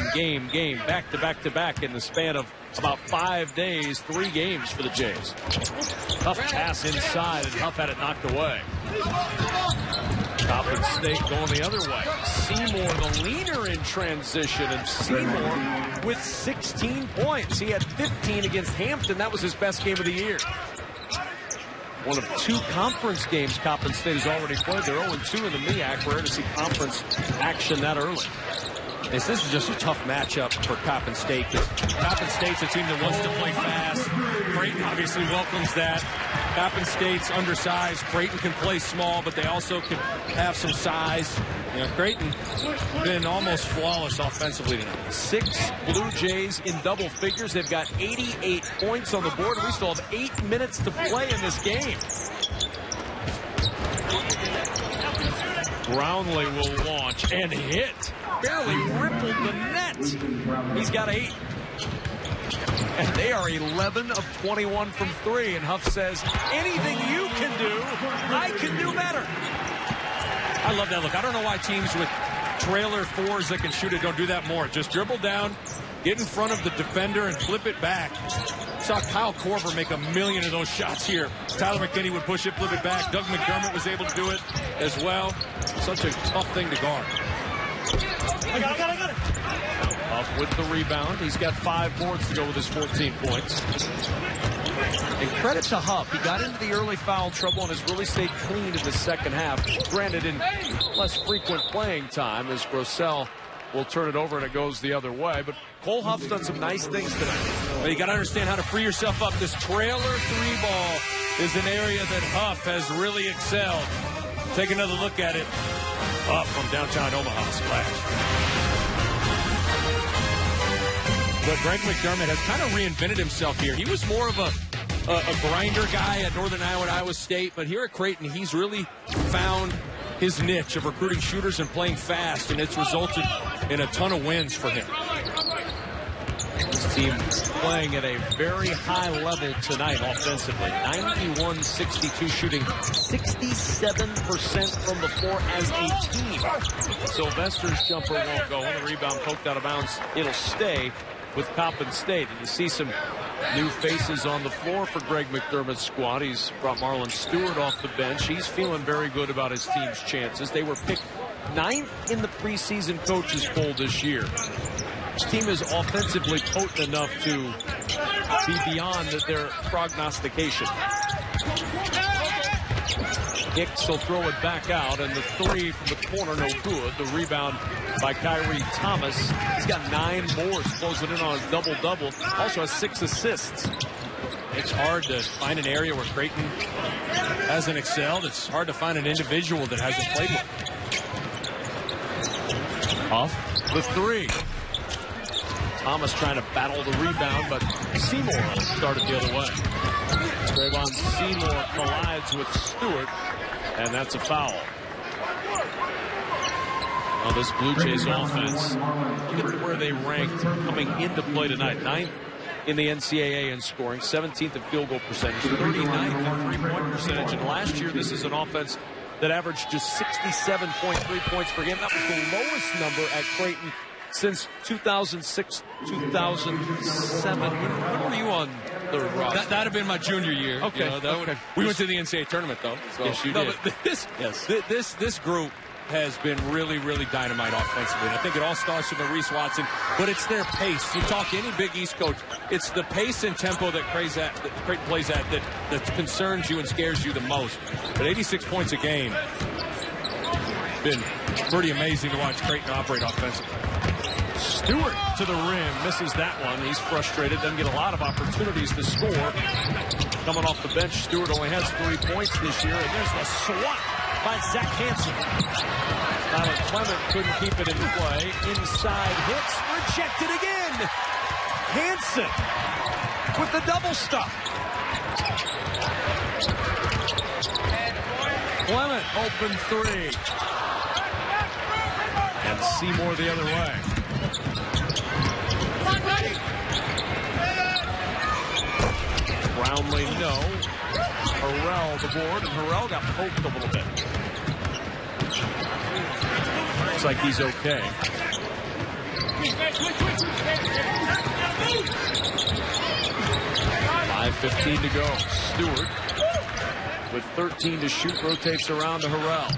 back to back to back in the span of about 5 days, 3 games for the Jays. Tough pass inside, and Huff had it knocked away. Coppin State going the other way. Seymour, the leaner in transition, and Seymour with 16 points. He had 15 against Hampton. That was his best game of the year. One of 2 conference games Coppin State has already played. They're 0-2 in the MEAC. Rare to see conference action that early.
This is just a tough matchup for Coppin State. Coppin State's a team that wants to play fast. Creighton obviously welcomes that. Coppin State's undersized. Creighton can play small, but they also can have some size. You know, Creighton been almost flawless offensively tonight.
6 Blue Jays in double figures. They've got 88 points on the board. We still have 8 minutes to play in this game. Brownlee will launch and hit. Barely rippled the net. He's got 8. And they are 11 of 21 from 3. And Huff says, anything you can do, I can do better.
I love that look. I don't know why teams with trailer 4s that can shoot it don't do that more. Just dribble down, get in front of the defender, and flip it back. Saw Kyle Korver make a million of those shots here. Tyler McKinney would push it, flip it back. Doug McDermott was able to do it as well. Such a tough thing to guard.
I got it. Huff with the rebound. He's got 5 boards to go with his 14 points. And credit to Huff. He got into the early foul trouble and has really stayed clean in the second half. Granted, in less frequent playing time, as Grossell will turn it over and it goes the other way. But Cole Huff's done some nice things tonight.
Well, you got to understand how to free yourself up. This trailer 3 ball is an area that Huff has really excelled. Take another look at it. Huff from downtown Omaha, splash. But Greg McDermott has kind of reinvented himself here. He was more of a grinder guy at Northern Iowa and Iowa State, but here at Creighton, he's really found his niche of recruiting shooters and playing fast, and it's resulted in a ton of wins for him.
This team playing at a very high level tonight offensively. 91-62 shooting, 67% from the floor as a team. Sylvester's jumper won't go. The rebound poked out of bounds. It'll stay with Coppin State. And you see some new faces on the floor for Greg McDermott's squad. He's brought Marlon Stewart off the bench. He's feeling very good about his team's chances. They were picked 9th in the preseason coaches poll this year. This team is offensively potent enough to be beyond their prognostication. Hicks will throw it back out, and the 3 from the corner, no good. The rebound by Kyrie Thomas. He's got 9 boards, closing in on a double-double. Also has 6 assists.
It's hard to find an area where Creighton hasn't excelled. It's hard to find an individual that hasn't played well.
Off the 3. Thomas trying to battle the rebound, but Seymour started the other way. Trayvon Seymour collides with Stewart, and that's a foul. Now this Blue Jays offense, look at where they ranked coming into play tonight. 9th in the NCAA in scoring, 17th in field goal percentage, 39th in three-point percentage. And last year, this is an offense that averaged just 67.3 points per game. That was the lowest number at Creighton since 2006, 2007. When were you on the roster?
That'd have been my junior year.
Okay.
You know, we went to the NCAA tournament, though. So.
Yes, you did.
But this group has been really, really dynamite offensively. And I think it all starts with Maurice Watson, but it's their pace. You talk to any Big East coach, it's the pace and tempo that Creighton plays at that concerns you and scares you the most. But 86 points a game, been pretty amazing to watch Creighton operate offensively.
Stewart to the rim, misses that one. He's frustrated, doesn't get a lot of opportunities to score. Coming off the bench, Stewart only has 3 points this year, and there's the swat by Zach Hansen. Tyler Clement couldn't keep it in play. Inside hits, rejected again. Hansen with the double stop. Clement open three. And Seymour the other way. Brownlee, no. Harrell the board, and Harrell got poked a little bit. Looks like he's okay. 5:15 to go. Stewart with 13 to shoot, rotates around to Harrell.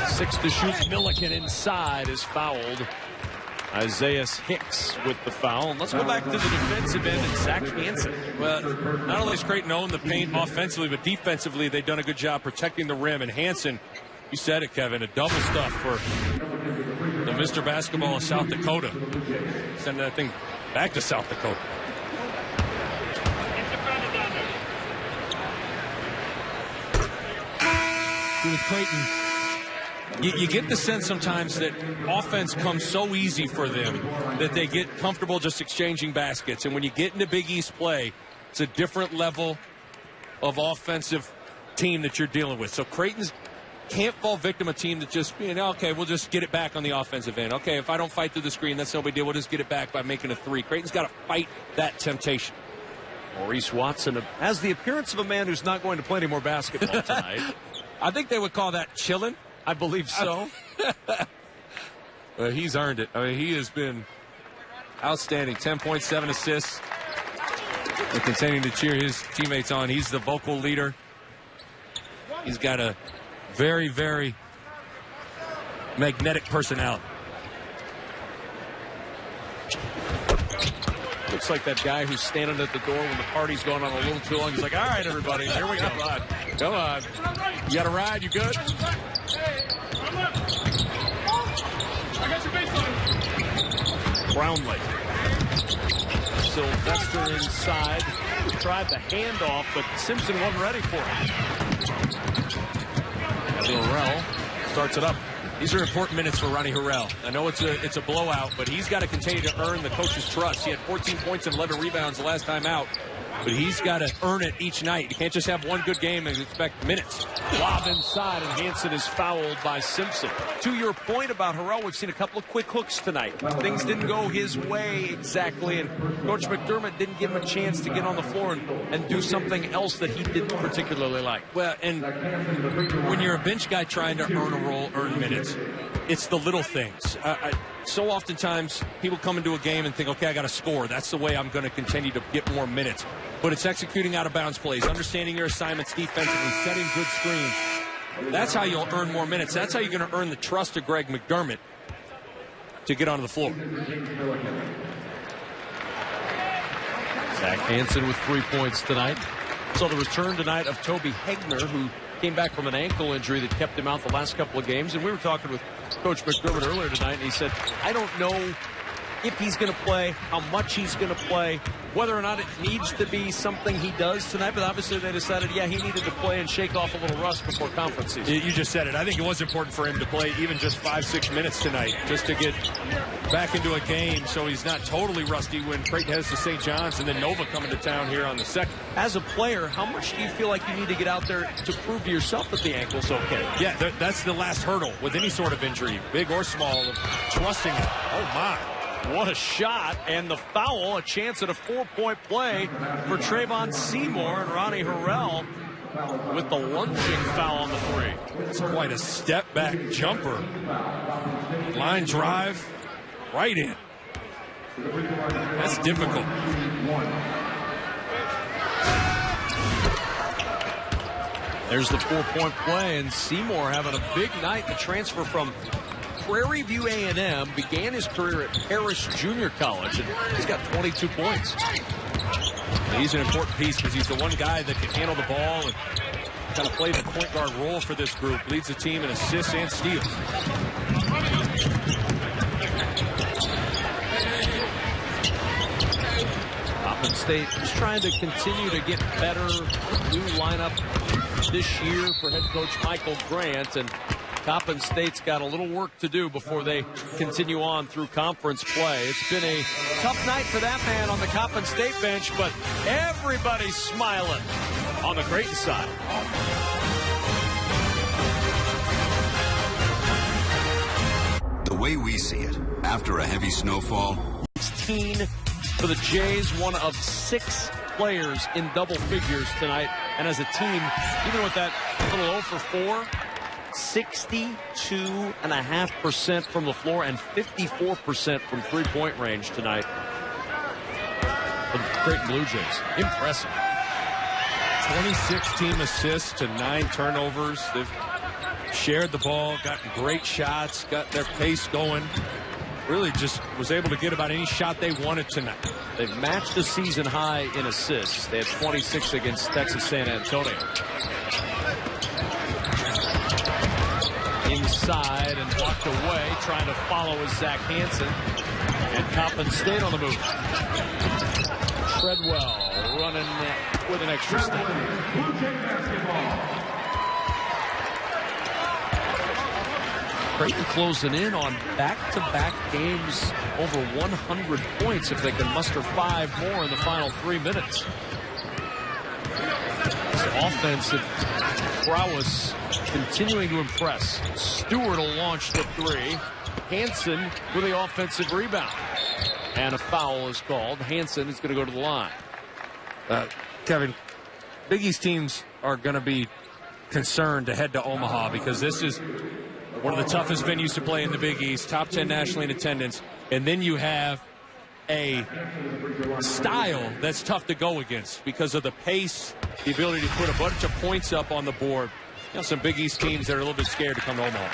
6 to shoot. Milliken inside is fouled. Isaiah Hicks with the foul. And let's go back to the defensive end and Zach Hansen.
Well, not only has Creighton owned the paint offensively, but defensively they've done a good job protecting the rim. And Hansen, you said it, Kevin, a double stuff for the Mr. Basketball of South Dakota. Sending that thing back to South Dakota. With Creighton, you get the sense sometimes that offense comes so easy for them that they get comfortable just exchanging baskets. And when you get into Big East play, it's a different level of offensive team that you're dealing with. So Creighton's can't fall victim of a team that just, okay, we'll just get it back on the offensive end. Okay, if I don't fight through the screen, that's no big deal. We'll just get it back by making a three. Creighton's got to fight that temptation.
Maurice Watson has the appearance of a man who's not going to play any more basketball tonight.
I think they would call that chilling.
I believe so.
He's earned it. I mean, he has been outstanding. 10.7 assists. And continuing to cheer his teammates on. He's the vocal leader. He's got a very, very magnetic personality.
Looks like that guy who's standing at the door when the party's going on a little too long. He's like, all right, everybody, here we go. Come on. You got a ride? You good? Brownlee. Sylvester inside. Tried the handoff, but Simpson wasn't ready for it. Harrell starts it up.
These are important minutes for Ronnie Harrell. I know it's a blowout, but he's got to continue to earn the coach's trust. He had 14 points and 11 rebounds the last time out, but he's got to earn it each night. You can't just have one good game and expect minutes.
Lob inside, and Hansen is fouled by Simpson. To your point about Harrell, we've seen a couple of quick hooks tonight. Things didn't go his way exactly, and Coach McDermott didn't give him a chance to get on the floor and do something else that he didn't particularly like.
Well, and when you're a bench guy trying to earn a role, earn minutes, it's the little things. So oftentimes, people come into a game and think, okay, I got to score. That's the way I'm going to continue to get more minutes. But it's executing out-of-bounds plays, understanding your assignments defensively, setting good screens. That's how you'll earn more minutes. That's how you're going to earn the trust of Greg McDermott to get onto the floor.
Zach Hansen with 3 points tonight. So the return tonight of Toby Hegner, who came back from an ankle injury that kept him out the last couple of games. And we were talking with Coach McDermott earlier tonight, and he said, I don't know if he's going to play, how much he's going to play, whether or not it needs to be something he does tonight. But obviously they decided, yeah, he needed to play and shake off a little rust before conference season.
You just said it. I think it was important for him to play even just 5-6 minutes tonight, just to get back into a game so he's not totally rusty when Creighton heads to St. John's and then Nova coming to town here on the second.
As a player, how much do you feel like you need to get out there to prove to yourself that the ankle's okay?
Yeah, that's the last hurdle with any sort of injury, big or small, trusting it. Oh, my.
What a shot, and the foul, a chance at a 4-point play for Trayvon Seymour, and Ronnie Harrell with the lunging foul on the three.
It's quite a step-back jumper. Line drive, right in. That's difficult.
There's the 4-point play, and Seymour having a big night. The transfer from Prairie View A&M began his career at Harris Junior College, and he's got 22 points.
He's an important piece because he's the one guy that can handle the ball and kind of play the point guard role for this group. Leads the team in assists and steals.
Coppin State is trying to continue to get better. New lineup this year for head coach Michael Grant, and Coppin State's got a little work to do before they continue on through conference play. It's been a tough night for that man on the Coppin State bench, but everybody's smiling on the Creighton side.
The way we see it, after a heavy snowfall,
16 for the Jays, one of 6 players in double figures tonight. And as a team, even with that little 0 for 4, 62.5% from the floor and 54% from three-point range tonight. The Creighton Blue Jays. Impressive.
26 team assists to 9 turnovers. They've shared the ball, gotten great shots, got their pace going. Really just was able to get about any shot they wanted tonight.
They've matched the season high in assists. They had 26 against Texas San Antonio. Inside and walked away, trying to follow is Zach Hansen. And Coppin State on the move. Treadwell running with an extra step. Creighton closing in on back-to-back games over 100 points if they can muster 5 more in the final 3 minutes. This offensive prowess continuing to impress. Stewart will launch the 3. Hansen with the offensive rebound. And a foul is called. Hansen is going to go to the line.
Kevin, Big East teams are going to be concerned to head to Omaha because this is one of the toughest venues to play in the Big East, top 10 nationally in attendance, and then you have a style that's tough to go against because of the pace, the ability to put a bunch of points up on the board. You know, some Big East teams that are a little bit scared to come to Omaha.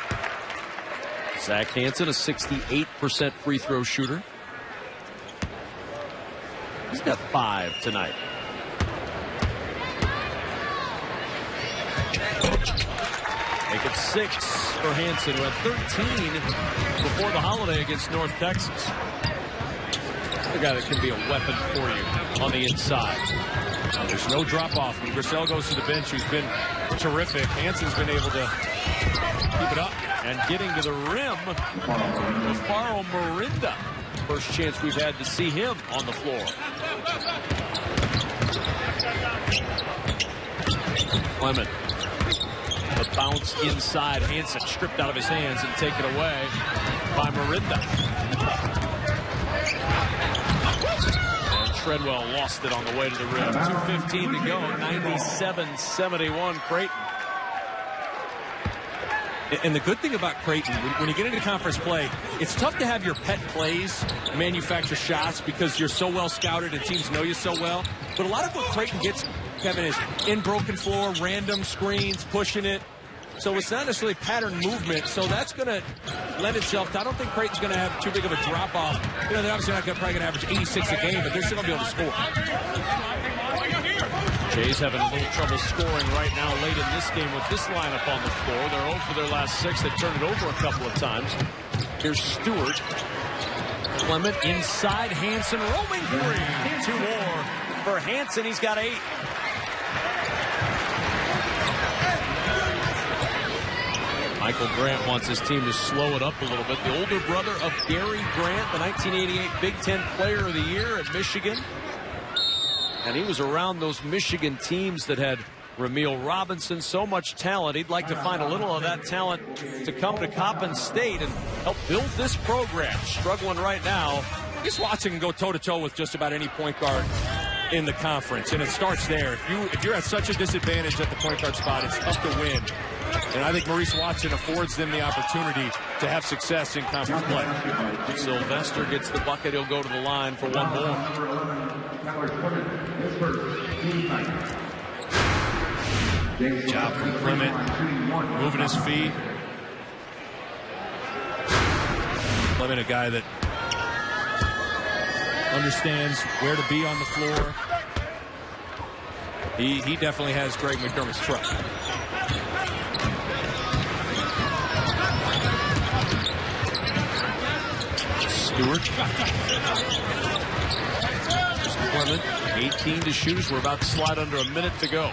Zach Hansen, a 68% free throw shooter. He's got 5 tonight. Make it 6 for Hansen, who had 13 before the holiday against North Texas. A guy that can be a weapon for you on the inside.
There's no drop-off. When Grissel goes to the bench, who's been terrific. Hansen's been able to keep it up.
And getting to the rim, Alvaro Morinda. First chance we've had to see him on the floor. Clement. The bounce inside. Hansen stripped out of his hands and taken away by Morinda. And Treadwell lost it on the way to the rim. 2:15 to go. 97-71 Creighton.
And the good thing about Creighton, when you get into conference play, it's tough to have your pet plays manufacture shots because you're so well scouted and teams know you so well. But a lot of what Creighton gets, Kevin, is in broken floor, random screens, pushing it. So it's not necessarily pattern movement. So that's going to lend itself to, I don't think Creighton's going to have too big of a drop-off. You know, they're obviously not probably going to average 86 a game, but they're still going to be able to score.
Jays having a little trouble scoring right now late in this game with this lineup on the floor. They're 0 for their last 6. They've turned it over a couple of times. Here's Stewart. Clement inside, Hansen roaming free. 2 more for Hansen. He's got 8. Michael Grant wants his team to slow it up a little bit. The older brother of Gary Grant, the 1988 Big Ten Player of the Year at Michigan. And he was around those Michigan teams that had Ramil Robinson, so much talent. He'd like to find a little of that talent to come to Coppin State and help build this program. Struggling right now.
This Watson can go toe-to-toe with just about any point guard in the conference, and it starts there. If you're at such a disadvantage at the point guard spot, it's tough to win. And I think Maurice Watson affords them the opportunity to have success in conference play.
Sylvester gets the bucket. He'll go to the line for 1 more.
Good job from Clement, moving his feet. Clement, a guy that understands where to be on the floor. He definitely has Greg McDermott's trust.
Stewart. Clement, 18 to shoot as we're about to slide under a minute to go.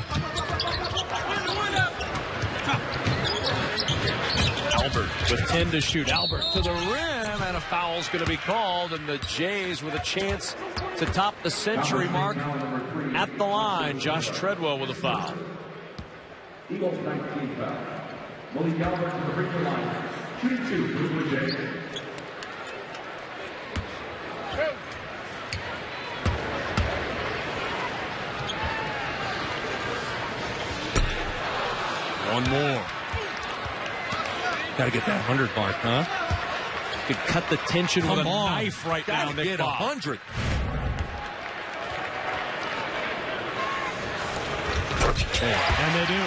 Albert with 10 to shoot. Albert to the rim, and a foul's going to be called, and the Jays with a chance to top the century mark at the line. Josh Treadwell with a foul.
Eagles 19 foul. Malik Albert to the free throw line. Shooting 2 for the Jays.
One more.
Got to get that 100 mark, huh?
Could cut the tension
Come
with a
on.
knife right now.
Gotta get 100.
And they do.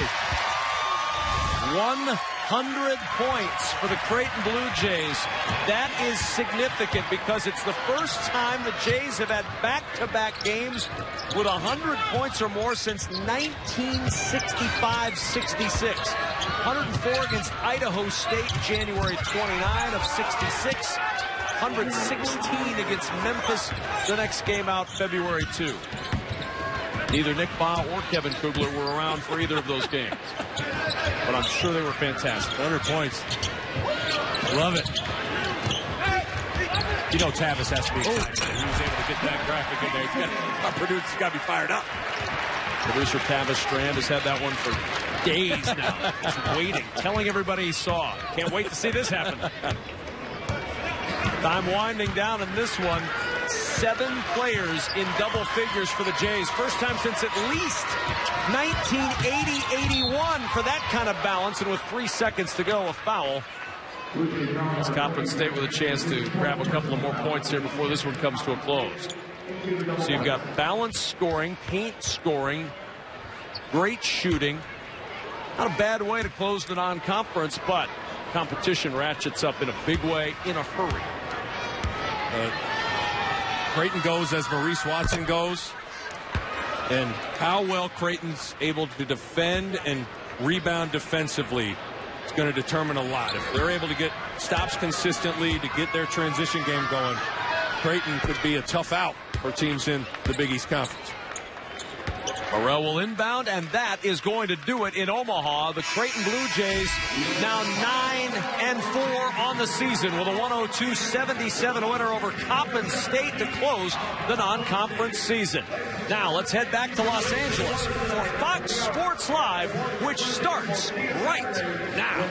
100 points for the Creighton Blue Jays. That is significant because it's the first time the Jays have had back-to-back games with 100 points or more since 1965-66. 104 against Idaho State, January 29 of 66. 116 against Memphis, the next game out, February 2. Neither Nick Baugh or Kevin Kugler were around for either of those games. But I'm sure they were fantastic.
100 points. Love it. You know Tavis has to be excited. He was able to get that graphic in there. Our producer's got to be fired up.
Producer Tavis Strand has had that one for days now. Just waiting, telling everybody he saw. Can't wait to see this happen. Time winding down in this one. 7 players in double figures for the Jays. First time since at least 1980-81 for that kind of balance. And with 3 seconds to go, a foul. As Coppin State with a chance to grab a couple of more points here before this one comes to a close. So you've got balanced scoring, paint scoring, great shooting. Not a bad way to close the non-conference, but competition ratchets up in a big way in a hurry.
Creighton goes as Maurice Watson goes. And how well Creighton's able to defend and rebound defensively is going to determine a lot. If they're able to get stops consistently to get their transition game going, Creighton could be a tough out for teams in the Big East Conference.
Morrell will inbound, and that is going to do it in Omaha. The Creighton Blue Jays now 9-4 on the season with a 102-77 winner over Coppin State to close the non-conference season. Now let's head back to Los Angeles for Fox Sports Live, which starts right now.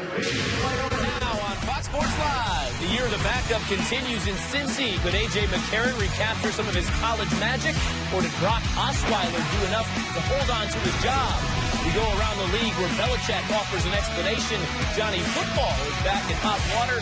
Now on Fox Sports Live, the year of the backup continues in Cincy. Could A.J. McCarron recapture some of his college magic, or did Brock Osweiler do enough to hold on to his job? We go around the league where Belichick offers an explanation. Johnny Football is back in hot water.